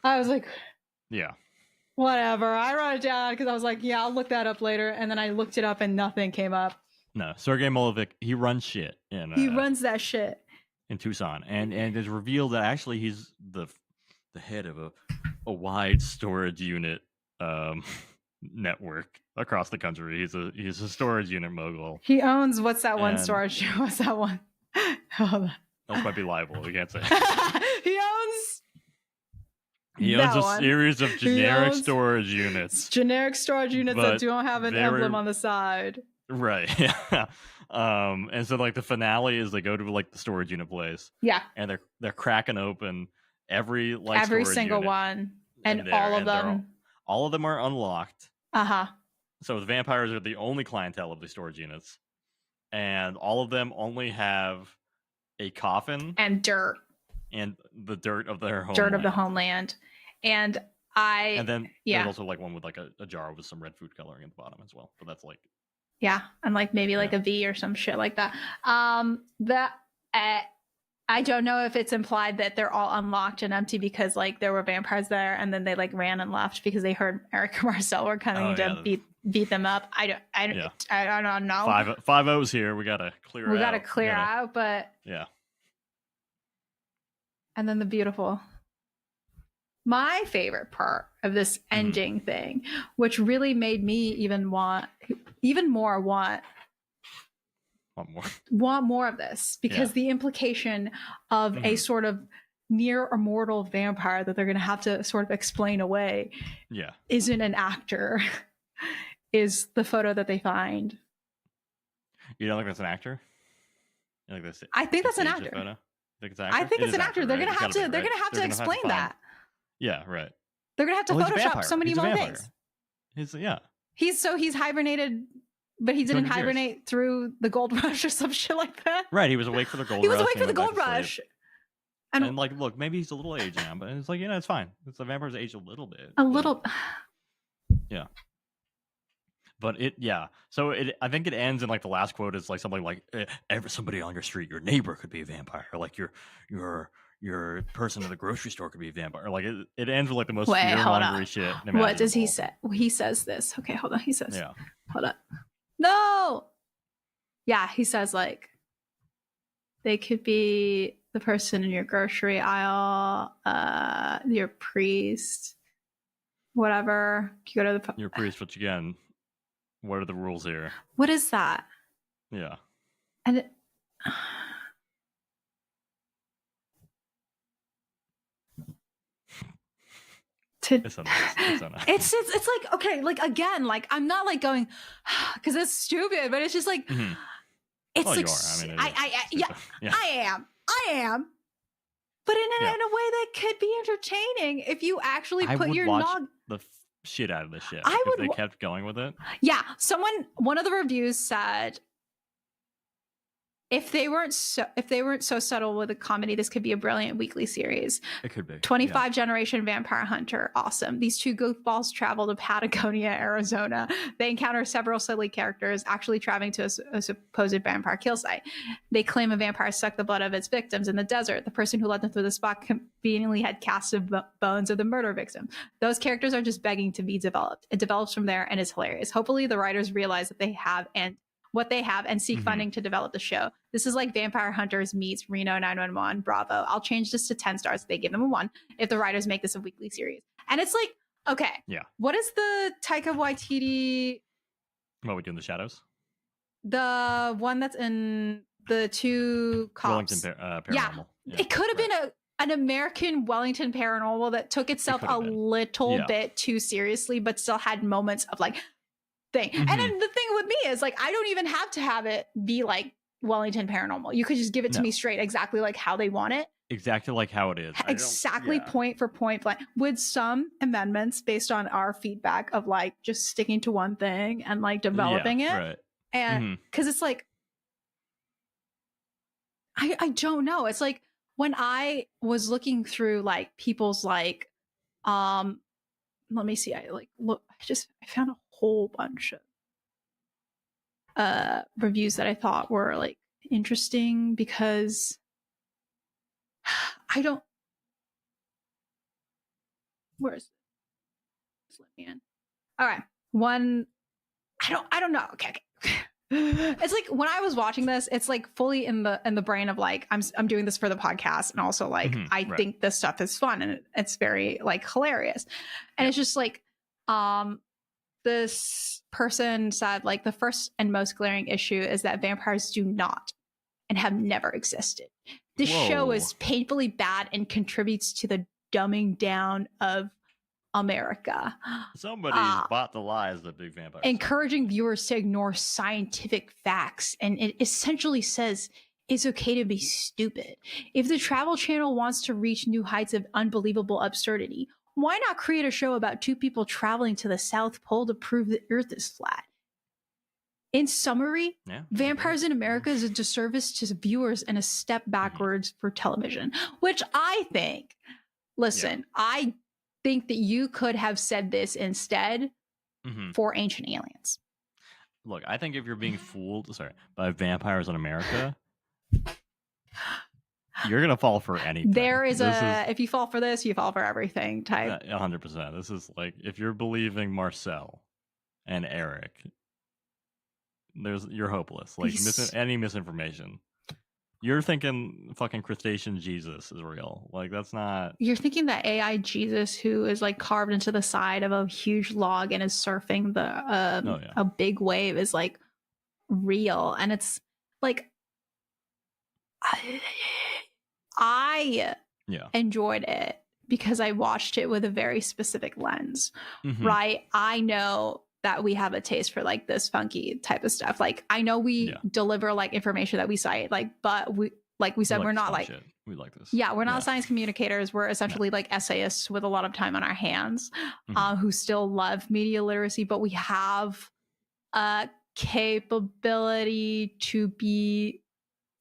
[SPEAKER 1] I was like,
[SPEAKER 2] yeah.
[SPEAKER 1] Whatever. I wrote it down because I was like, yeah, I'll look that up later. And then I looked it up and nothing came up.
[SPEAKER 2] No, Sergei Molovic, he runs shit.
[SPEAKER 1] He runs that shit.
[SPEAKER 2] In Tucson. And it's revealed that actually he's the head of a wide storage unit network across the country. He's a storage unit mogul.
[SPEAKER 1] He owns what's that one? Hold on.
[SPEAKER 2] That might be liable. We can't say.
[SPEAKER 1] He
[SPEAKER 2] owns a series of generic storage units.
[SPEAKER 1] Generic storage units that don't have an emblem on the side.
[SPEAKER 2] Right. Yeah. And so like the finale is they go to like the storage unit place.
[SPEAKER 1] Yeah.
[SPEAKER 2] And they're cracking open every
[SPEAKER 1] single unit one, and all of them are unlocked. So the vampires are the only clientele of the storage units, and all of them only have a coffin and dirt.
[SPEAKER 2] And the dirt of their homeland.
[SPEAKER 1] Dirt of the homeland. And
[SPEAKER 2] then there's also like one with like a jar with some red food coloring at the bottom as well. But that's like.
[SPEAKER 1] Yeah. And like maybe like a V or some shit like that. I don't know if it's implied that they're all unlocked and empty because like there were vampires there and then they like ran and left because they heard Eric and Marcel were coming to beat them up. I don't know.
[SPEAKER 2] 5-0's here. We gotta clear
[SPEAKER 1] out, but
[SPEAKER 2] yeah.
[SPEAKER 1] And then my favorite part of this ending thing, which really made me even want more of this, because the implication of a sort of near immortal vampire that they're going to have to sort of explain away isn't an actor, is the photo that they find.
[SPEAKER 2] You don't think that's an actor?
[SPEAKER 1] I think that's an actor. I think it's an actor. They're gonna have to explain that.
[SPEAKER 2] Yeah, right.
[SPEAKER 1] They're gonna have to Photoshop so many more things. He's hibernated, but he didn't hibernate through the gold rush or some shit like that.
[SPEAKER 2] Right, he was awake for the gold rush.
[SPEAKER 1] He was awake for the gold rush.
[SPEAKER 2] And like, look, maybe he's a little aged now, but it's like, it's fine. It's the vampire's aged a little bit. Yeah. But so I think it ends in like the last quote is like something like somebody on your street, your neighbor could be a vampire, or like your person in the grocery store could be a vampire. Like it ends with like the most fear-mongering shit.
[SPEAKER 1] What does he say? He says this. Okay, hold on. He says, hold up. No. Yeah, he says like they could be the person in your grocery aisle, your priest, whatever. You go to your
[SPEAKER 2] priest, which again. What are the rules here?
[SPEAKER 1] What is that?
[SPEAKER 2] Yeah.
[SPEAKER 1] And it's like, okay, like again, like I'm not like going because it's stupid, but it's just like it's like I am. but in a way that could be entertaining if you actually put your
[SPEAKER 2] watch the shit out of the shit if they kept going with it.
[SPEAKER 1] Yeah, one of the reviews said if they weren't so subtle with a comedy, this could be a brilliant weekly series.
[SPEAKER 2] It could be.
[SPEAKER 1] 25 generation vampire hunter, awesome. These two goofballs travel to Patagonia, Arizona. They encounter several silly characters actually traveling to a supposed vampire kill site. They claim a vampire sucked the blood of its victims in the desert. The person who led them through the spot conveniently had cast of bones of the murder victim. Those characters are just begging to be developed. It develops from there and is hilarious. Hopefully the writers realize that they have and seek funding to develop the show. This is like Vampire Hunters meets Reno 911. Bravo. I'll change this to 10 stars. They give them a 1 if the writers make this a weekly series. And it's like, okay.
[SPEAKER 2] Yeah.
[SPEAKER 1] What is the Taika Waititi?
[SPEAKER 2] What we do in the shadows?
[SPEAKER 1] The one that's in the 2 cops.
[SPEAKER 2] Wellington Paranormal.
[SPEAKER 1] Yeah. It could have been an American Wellington Paranormal that took itself a little bit too seriously, but still had moments of like, thing. And then the thing with me is like I don't even have to have it be like Wellington Paranormal. You could just give it to me straight, exactly like how they want it.
[SPEAKER 2] Exactly like how it is.
[SPEAKER 1] Exactly point for point, like with some amendments based on our feedback of like just sticking to one thing and like developing it. Right. And because it's like I don't know. It's like when I was looking through like people's like let me see. I found a whole bunch of reviews that I thought were like interesting because I don't. Where's it? Just let me in. All right, one. I don't know. Okay. It's like when I was watching this, it's like fully in the brain of like I'm doing this for the podcast, and also like I think this stuff is fun and it's very like hilarious, and it's just like this person said like the first and most glaring issue is that vampires do not and have never existed. This show is painfully bad and contributes to the dumbing down of America.
[SPEAKER 2] Somebody's bought the lies that big vampires.
[SPEAKER 1] Encouraging viewers to ignore scientific facts, and it essentially says it's okay to be stupid. If the Travel Channel wants to reach new heights of unbelievable absurdity, why not create a show about 2 people traveling to the South Pole to prove the Earth is flat? In summary, Vampires in America is a disservice to viewers and a step backwards for television, which I think, I think that you could have said this instead for Ancient Aliens.
[SPEAKER 2] Look, I think if you're being fooled, by vampires in America, you're gonna fall for anything.
[SPEAKER 1] There is if you fall for this, you fall for everything type.
[SPEAKER 2] 100%. This is like if you're believing Marcel and Eric, you're hopeless. Like any misinformation. You're thinking fucking crustacean Jesus is real. Like that's not.
[SPEAKER 1] You're thinking that AI Jesus who is like carved into the side of a huge log and is surfing a big wave is like real, and it's like I enjoyed it because I watched it with a very specific lens, right? I know that we have a taste for like this funky type of stuff. Like I know we deliver like information that we cite, like, but we said, we're not like,
[SPEAKER 2] shit. We like this.
[SPEAKER 1] Yeah. We're not science communicators. We're essentially like essayists with a lot of time on our hands, who still love media literacy, but we have a capability to be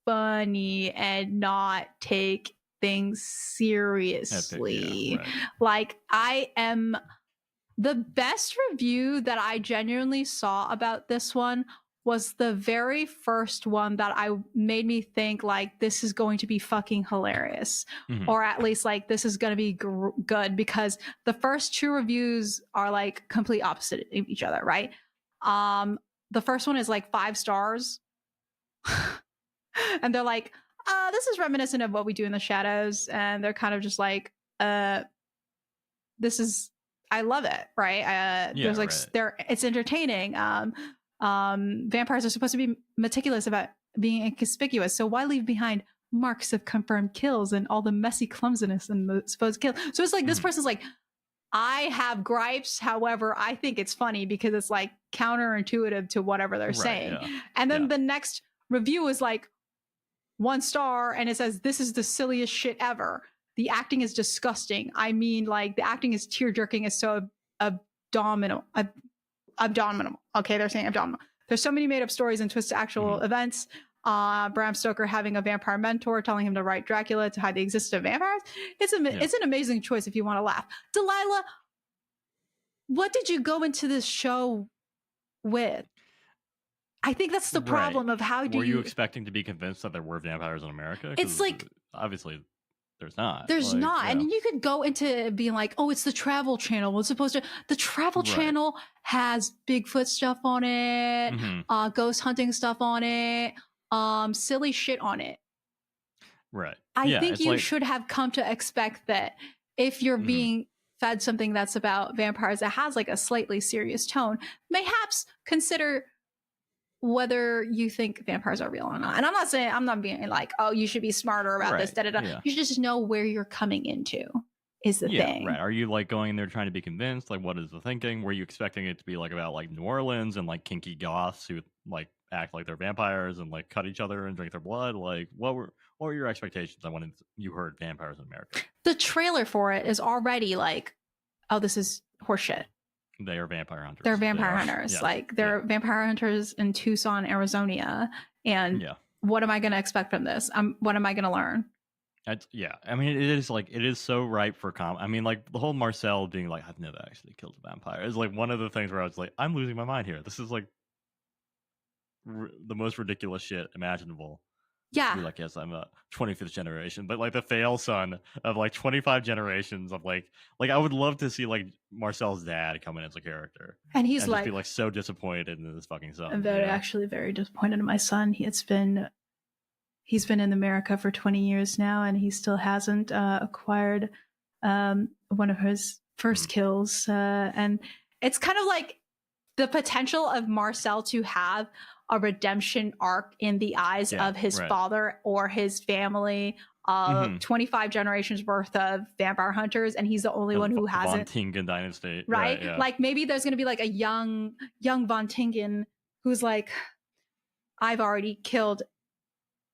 [SPEAKER 1] funny and not take things seriously. Like the best review that I genuinely saw about this one was the very first one that made me think like this is going to be fucking hilarious, or at least like this is going to be good, because the first 2 reviews are like complete opposite of each other, right? The first one is like 5 stars. And they're like, this is reminiscent of what we do in the shadows. And they're kind of just like, this is, I love it. Right. There's like, it's entertaining. Vampires are supposed to be meticulous about being inconspicuous. So why leave behind marks of confirmed kills and all the messy clumsiness and the supposed kill? So it's like, this person's like, I have gripes. However, I think it's funny because it's like counterintuitive to whatever they're saying. Yeah. And then the next review is like, 1 star, and it says, "This is the silliest shit ever. The acting is disgusting. I mean, like, the acting is tear-jerking. It's so abdominal. Okay, they're saying abdominal. There's so many made-up stories and twists to actual events. Bram Stoker having a vampire mentor telling him to write Dracula to hide the existence of vampires. It's an amazing choice if you want to laugh. Delilah, what did you go into this show with? I think that's the problem of how
[SPEAKER 2] were you expecting to be convinced that there were vampires in America?
[SPEAKER 1] It's like,
[SPEAKER 2] obviously there's not.
[SPEAKER 1] There's not. Yeah. And you could go into being like, oh, it's the Travel Channel. It's supposed to. The Travel Channel has Bigfoot stuff on it, ghost hunting stuff on it, silly shit on it.
[SPEAKER 2] Right.
[SPEAKER 1] I think you should have come to expect that if you're being fed something that's about vampires that has like a slightly serious tone, mayhaps consider whether you think vampires are real or not. And I'm not being like, oh, you should be smarter about this. Yeah. You should just know where you're coming into is the thing.
[SPEAKER 2] Right. Are you like going in there trying to be convinced? Like, what is the thinking? Were you expecting it to be like about like New Orleans and like kinky goths who like act like they're vampires and like cut each other and drink their blood? Like, what were your expectations when you heard vampires in America?
[SPEAKER 1] The trailer for it is already like, oh, this is horseshit.
[SPEAKER 2] They are vampire hunters.
[SPEAKER 1] They're vampire hunters. Yeah. Like they're vampire hunters in Tucson, Arizona. And what am I going to expect from this? What am I going to learn?
[SPEAKER 2] I mean, it is so ripe for I mean, like the whole Marcel being like, I've never actually killed a vampire is like one of the things where I was like, I'm losing my mind here. This is like the most ridiculous shit imaginable.
[SPEAKER 1] Yeah.
[SPEAKER 2] Be like, yes, I'm a 25th generation, but like the fail son of like 25 generations of like I would love to see like Marcel's dad come in as a character,
[SPEAKER 1] and he's
[SPEAKER 2] and
[SPEAKER 1] like,
[SPEAKER 2] just be like so disappointed in this fucking son.
[SPEAKER 1] I'm actually very disappointed in my son. He's been in America for 20 years now, and he still hasn't acquired one of his first kills, and it's kind of like the potential of Marcel to have a redemption arc in the eyes of his father or his family of 25 generations worth of vampire hunters, and he's the only one who hasn't.
[SPEAKER 2] Von Tingen dynasty,
[SPEAKER 1] right? Like maybe there's going to be like a young Von Tingen who's like, I've already killed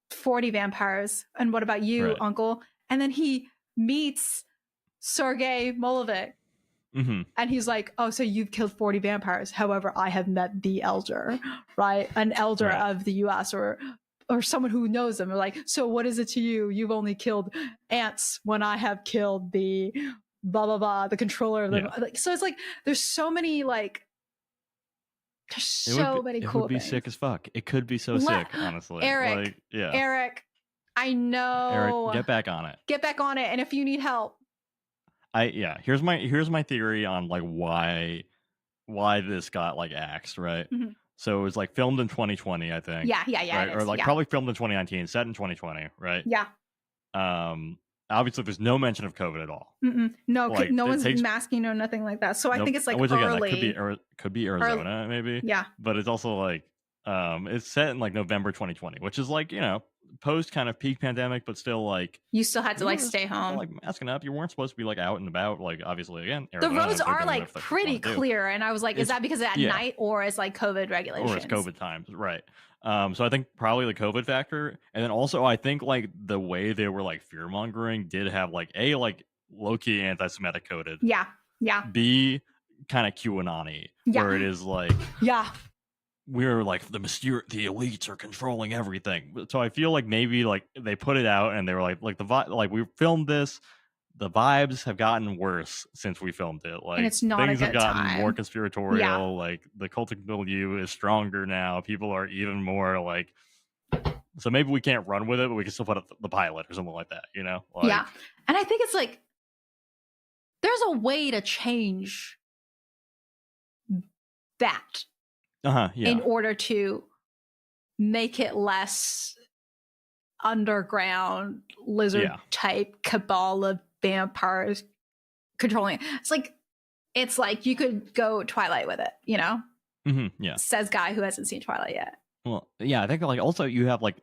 [SPEAKER 1] 40 vampires, and what about you, uncle? And then he meets Sergei Molovic. And he's like, oh, so you've killed 40 vampires. However, I have met the elder, right? An elder of the US or someone who knows them. Like, so what is it to you? You've only killed ants when I have killed the blah, blah, blah, the controller of them. Like, so it's like, there's so many like, there's so many cool things. It would
[SPEAKER 2] be sick as fuck. It could be so sick, honestly.
[SPEAKER 1] Eric, I know.
[SPEAKER 2] Eric, get back on it.
[SPEAKER 1] Get back on it. And if you need help,
[SPEAKER 2] here's my theory on like why this got like axed, right? So it was like filmed in 2020, I think.
[SPEAKER 1] Yeah.
[SPEAKER 2] Right? Or like probably filmed in 2019, set in 2020, right?
[SPEAKER 1] Yeah.
[SPEAKER 2] Obviously there's no mention of COVID at all.
[SPEAKER 1] No, like, no one's masking or nothing like that. So I think it's like early.
[SPEAKER 2] Again, could be Arizona, maybe.
[SPEAKER 1] Yeah.
[SPEAKER 2] But it's also like it's set in like November 2020, which is like, you know, post kind of peak pandemic, but still like
[SPEAKER 1] you still had to like stay home,
[SPEAKER 2] like masking up. You weren't supposed to be like out and about. Like obviously, again,
[SPEAKER 1] Arizona, the roads are like pretty clear, and I was like, is that because at night or is like COVID regulations
[SPEAKER 2] or it's COVID times, right? So I think probably the COVID factor, and then also I think like the way they were like fear mongering did have like a like low key anti-Semitic coded, B kind of QAnon-y, where it is like we're like the elites are controlling everything. So I feel like maybe like they put it out and they were like like we filmed this. The vibes have gotten worse since we filmed it. Like
[SPEAKER 1] and it's not
[SPEAKER 2] things
[SPEAKER 1] a
[SPEAKER 2] have
[SPEAKER 1] good
[SPEAKER 2] gotten
[SPEAKER 1] time.
[SPEAKER 2] More conspiratorial. Yeah. Like the cultic milieu is stronger now. People are even more like. So maybe we can't run with it, but we can still put up the pilot or something like that. You know? Like,
[SPEAKER 1] yeah, and I think it's like there's a way to change that. In order to make it less underground lizard type cabal of vampires controlling it. It's like you could go Twilight with it, you know? Says guy who hasn't seen Twilight yet.
[SPEAKER 2] Well, yeah, I think like also you have like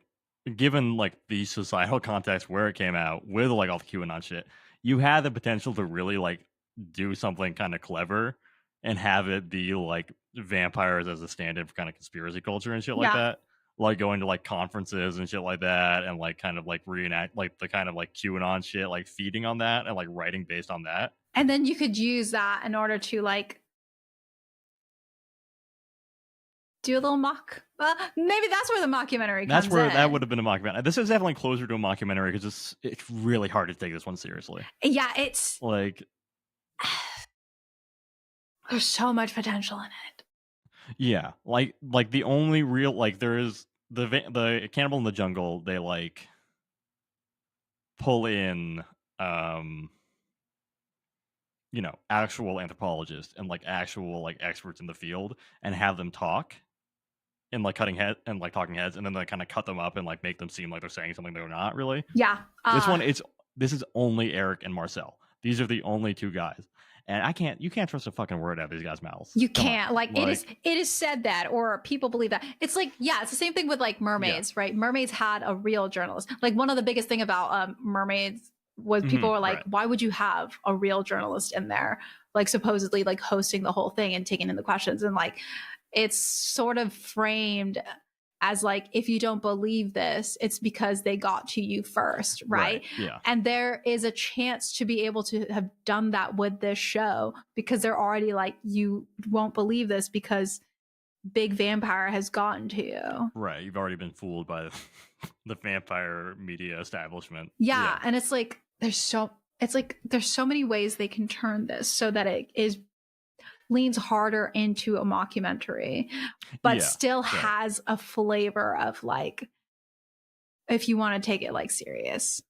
[SPEAKER 2] given like the societal context where it came out with like all the QAnon shit, you had the potential to really like do something kind of clever and have it be like vampires as a stand-in for kind of conspiracy culture and shit like that. like going to like conferences and shit like that, and like kind of like reenact like the kind of like QAnon shit, like feeding on that and like writing based on that.
[SPEAKER 1] And then you could use that in order to like do a little mock. Maybe that's where the mockumentary comes in.
[SPEAKER 2] That's where that would have been a mockumentary. This is definitely closer to a mockumentary because it's really hard to take this one seriously.
[SPEAKER 1] Yeah, it's
[SPEAKER 2] like
[SPEAKER 1] there's so much potential in it.
[SPEAKER 2] Yeah, like the only real like there is the Cannibal in the Jungle. They like pull in you know, actual anthropologists and like actual like experts in the field and have them talk and like cutting head and like talking heads, and then they kind of cut them up and like make them seem like they're saying something they're not really.
[SPEAKER 1] Yeah.
[SPEAKER 2] This is only Eric and Marcel. These are the only two guys. And you can't trust a fucking word out of these guys' mouths.
[SPEAKER 1] You can't. Like it is said that, or people believe that. It's like, yeah, it's the same thing with like mermaids, right? Mermaids had a real journalist. Like one of the biggest thing about mermaids was people were like, why would you have a real journalist in there? Like supposedly like hosting the whole thing and taking in the questions. And like, it's sort of framed as like, if you don't believe this, it's because they got to you first, right?
[SPEAKER 2] Yeah.
[SPEAKER 1] And there is a chance to be able to have done that with this show because they're already like, you won't believe this because big vampire has gotten to you.
[SPEAKER 2] Right. You've already been fooled by the vampire media establishment.
[SPEAKER 1] Yeah. And it's like, there's so many ways they can turn this so that it leans harder into a mockumentary, but still has a flavor of like, if you want to take it like serious.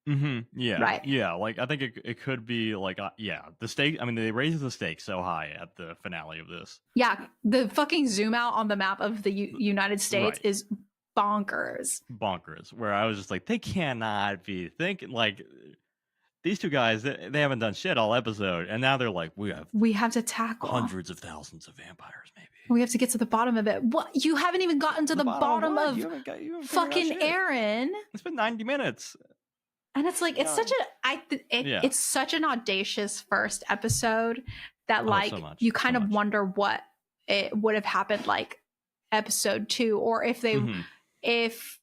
[SPEAKER 2] Yeah.
[SPEAKER 1] Right.
[SPEAKER 2] Yeah. Like I think it could be like, the stake. I mean, they raised the stakes so high at the finale of this.
[SPEAKER 1] Yeah. The fucking zoom out on the map of the United States is bonkers.
[SPEAKER 2] Where I was just like, they cannot be thinking like, these two guys, they haven't done shit all episode, and now they're like, we have to tackle
[SPEAKER 3] hundreds of thousands of vampires, maybe.
[SPEAKER 1] We have to get to the bottom of it. What? You haven't even gotten to the bottom of
[SPEAKER 2] you haven't
[SPEAKER 1] fucking Aaron.
[SPEAKER 2] It's been 90 minutes.
[SPEAKER 1] And it's like, it's such it's such an audacious first episode that like you kind of wonder what it would have happened like episode 2, or if they if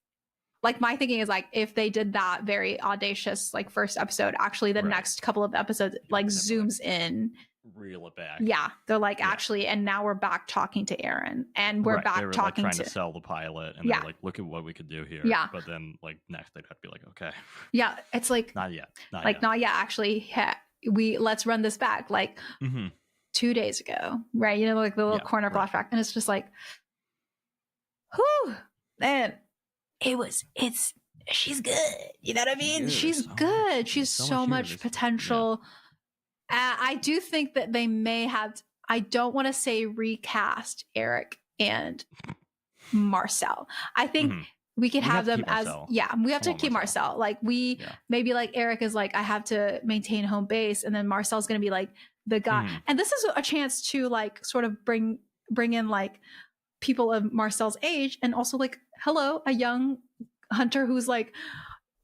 [SPEAKER 1] like my thinking is like if they did that very audacious like first episode, actually the next couple of episodes like zooms in,
[SPEAKER 2] reel it back.
[SPEAKER 1] Yeah, they're like actually, and now we're back talking to Aaron, and we're back talking
[SPEAKER 2] like trying to sell the pilot, and they're like, look at what we could do here.
[SPEAKER 1] Yeah,
[SPEAKER 2] but then like next they'd have to be like, okay.
[SPEAKER 1] Yeah, it's like
[SPEAKER 2] not yet.
[SPEAKER 1] Not yet. Actually, let's run this back like 2 days ago, right? You know, like the little corner flashback, and it's just like, whew, man. She's good. You know what I mean? She's good. She's so much potential. I do think that they may have, I don't want to say recast Eric and Marcel. I think we could have them as, we have to keep Marcel. Like maybe like Eric is like, I have to maintain home base. And then Marcel's going to be like the guy. And this is a chance to like sort of bring in like people of Marcel's age, and also like, hello, a young hunter who's like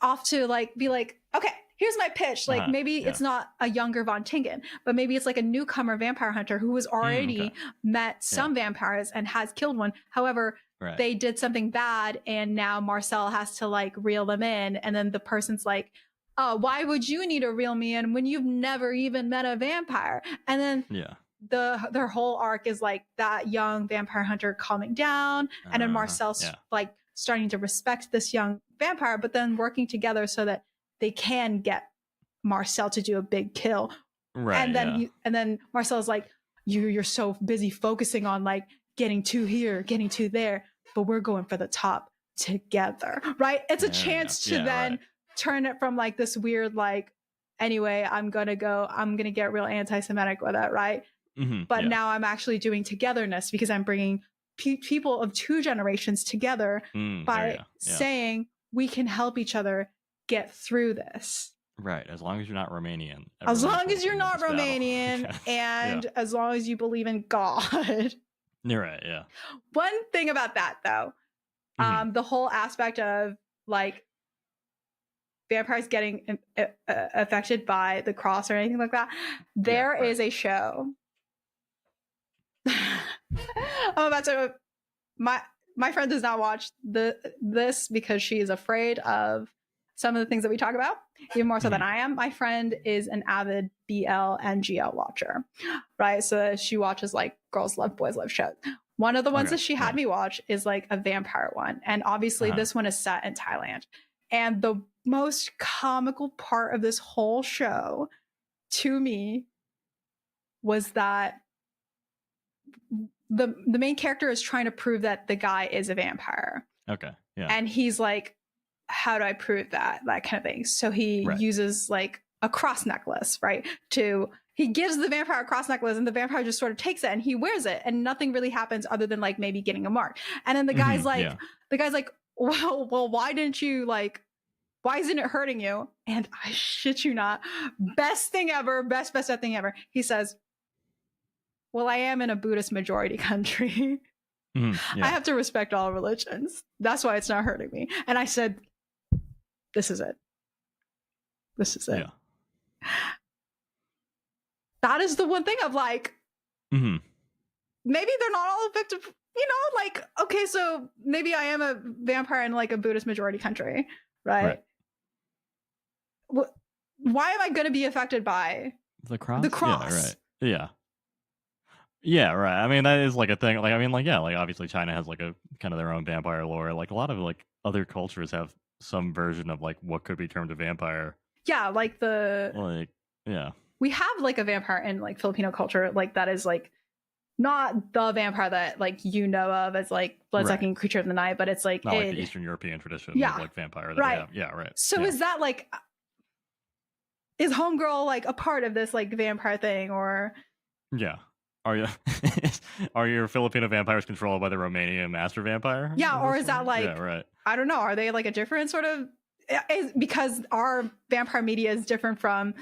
[SPEAKER 1] off to like be like, okay, here's my pitch. Like maybe it's not a younger Von Tingen, but maybe it's like a newcomer vampire hunter who has already met some vampires and has killed one. However, they did something bad, and now Marcel has to like reel them in. And then the person's like, oh, why would you need to reel me in when you've never even met a vampire? And then their whole arc is like that young vampire hunter calming down, and then Marcel's like starting to respect this young vampire, but then working together so that they can get Marcel to do a big kill. And then Marcel's like, you're so busy focusing on like getting to here, getting to there, but we're going for the top together, right? It's a chance to then turn it from like this weird like, anyway, I'm gonna get real anti-Semitic with it, right? But now I'm actually doing togetherness because I'm bringing people of two generations together by saying we can help each other get through this.
[SPEAKER 2] Right. As long as you're not Romanian.
[SPEAKER 1] As long as you're not Romanian and as long as you believe in God.
[SPEAKER 2] You're right. Yeah.
[SPEAKER 1] One thing about that though, the whole aspect of like vampires getting affected by the cross or anything like that. There is a show. I'm about to my friend does not watch this because she is afraid of some of the things that we talk about, even more so than I am. My friend is an avid BL and GL watcher, right? So she watches like Girls Love, Boys Love shows. One of the ones that she had me watch is like a vampire one. And obviously this one is set in Thailand. And the most comical part of this whole show to me was that the main character is trying to prove that the guy is a vampire.
[SPEAKER 2] Okay. Yeah.
[SPEAKER 1] And he's like, how do I prove that? That kind of thing. So he uses like a cross necklace, right? He gives the vampire a cross necklace and the vampire just sort of takes it and he wears it and nothing really happens other than like maybe getting a mark. And then the guy's like, well, why didn't you like, why isn't it hurting you? And I shit you not, best thing ever, best thing ever. He says, well, I am in a Buddhist majority country. I have to respect all religions. That's why it's not hurting me. And I said, this is it. This is it. Yeah. That is the one thing of like, maybe they're not all effective, you know, like, okay, so maybe I am a vampire in like a Buddhist majority country, right? Why am I going to be affected by
[SPEAKER 2] the cross?
[SPEAKER 1] The cross.
[SPEAKER 2] Yeah, right. Yeah. Yeah, right. I mean, that is like a thing. Like, I mean, like, yeah, like obviously China has like a kind of their own vampire lore. Like a lot of like other cultures have some version of like what could be termed a vampire.
[SPEAKER 1] Yeah, like we have like a vampire in like Filipino culture, like that is like not the vampire that like you know of as like blood-sucking creature of the night, but it's like
[SPEAKER 2] not like the Eastern European tradition of like vampire that we have. Yeah, right.
[SPEAKER 1] So is that like is Homegirl like a part of this like vampire thing or
[SPEAKER 2] Are your Filipino vampires controlled by the Romanian master vampire?
[SPEAKER 1] Yeah, or is that like I don't know, are they like a different sort of because our vampire media is different from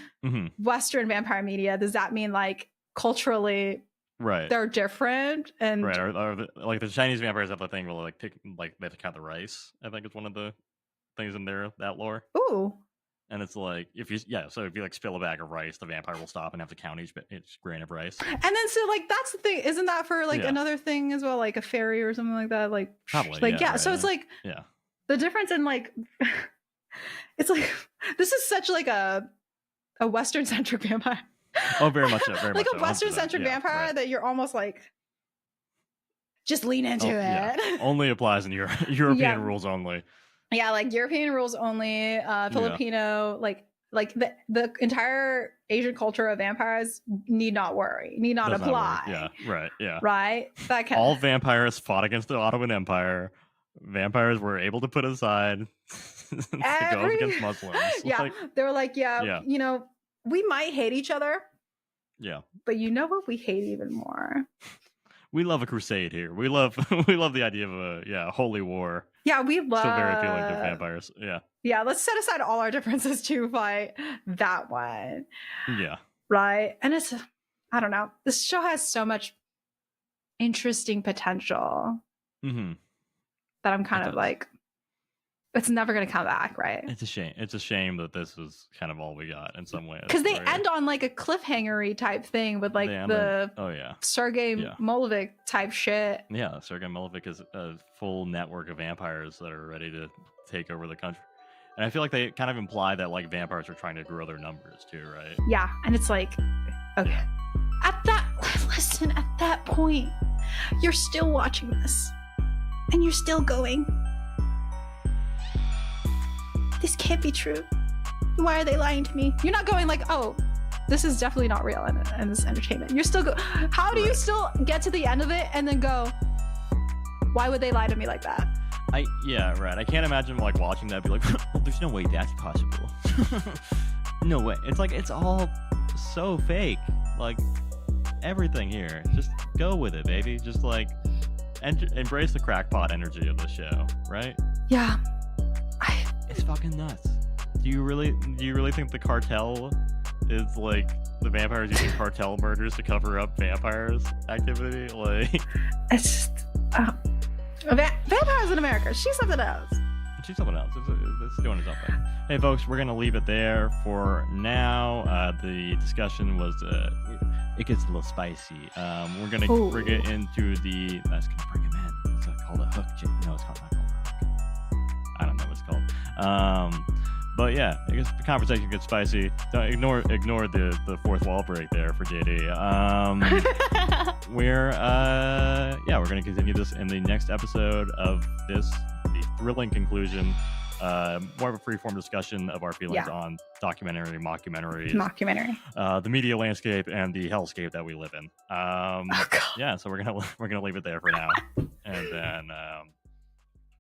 [SPEAKER 1] Western vampire media, does that mean like culturally they're different? And
[SPEAKER 2] or like the Chinese vampires have the thing where like they have to count the rice, I think it's one of the things in that lore.
[SPEAKER 1] Ooh.
[SPEAKER 2] And it's like if you like spill a bag of rice, the vampire will stop and have to count each grain of rice.
[SPEAKER 1] And then so like that's the thing, isn't that for like another thing as well, like a fairy or something like that? Like
[SPEAKER 2] probably
[SPEAKER 1] like so it's like the difference in like it's like this is such like a Western centric vampire.
[SPEAKER 2] Oh, very much so. Very
[SPEAKER 1] like
[SPEAKER 2] much
[SPEAKER 1] a Western centric vampire that you're almost like just lean into it.
[SPEAKER 2] Yeah. Only applies in European rules only.
[SPEAKER 1] Yeah, like European rules only, Filipino, like the entire Asian culture of vampires need not worry, need not apply.
[SPEAKER 2] Yeah, right, yeah.
[SPEAKER 1] Right? That kind
[SPEAKER 2] all vampires fought against the Ottoman Empire. Vampires were able to put aside to go against Muslims.
[SPEAKER 1] Yeah, like, they were like, you know, we might hate each other.
[SPEAKER 2] Yeah. But
[SPEAKER 1] you know what we hate even more?
[SPEAKER 2] We love a crusade here. We love the idea of a holy war.
[SPEAKER 1] Yeah, we love
[SPEAKER 2] still very appealing to vampires. Yeah.
[SPEAKER 1] Yeah, let's set aside all our differences to fight that one.
[SPEAKER 2] Yeah.
[SPEAKER 1] Right? And it's I don't know. This show has so much interesting potential. That I'm kind of like it's never going to come back, right?
[SPEAKER 2] It's a shame. It's a shame that this was kind of all we got in some ways.
[SPEAKER 1] Because they end on like a cliffhanger-y type thing with like the Sergei Molovic type shit.
[SPEAKER 2] Yeah, Sergei Molovic is a full network of vampires that are ready to take over the country. And I feel like they kind of imply that like vampires are trying to grow their numbers too, right?
[SPEAKER 1] Yeah, and it's like, okay. At that point, you're still watching this. And you're still going, this can't be true. Why are they lying to me? You're not going like, oh, this is definitely not real and this is entertainment. You're still how do you still get to the end of it and then go, why would they lie to me like that?
[SPEAKER 2] I can't imagine like watching that and be like, well, there's no way that's possible. No way. It's like it's all so fake. Like everything here. Just go with it, baby. Just like embrace the crackpot energy of the show, right?
[SPEAKER 1] Yeah.
[SPEAKER 2] It's fucking nuts. Do you really think the cartel is like the vampires using cartel murders to cover up vampires activity? Like
[SPEAKER 1] it's just vampires in America. She's something else.
[SPEAKER 2] It's doing its own thing. Hey folks, we're gonna leave it there for now. The discussion was it gets a little spicy. We're gonna get into the that's gonna bring him in. It's a called a hook. No, it's not called a hook. I don't know what it's called. But yeah, I guess the conversation gets spicy. Don't ignore the fourth wall break there for JD. We're gonna continue this in the next episode of the thrilling conclusion. More of a free-form discussion of our feelings on documentary, mockumentary, the media landscape, and the hellscape that we live in. So we're gonna leave it there for now, and then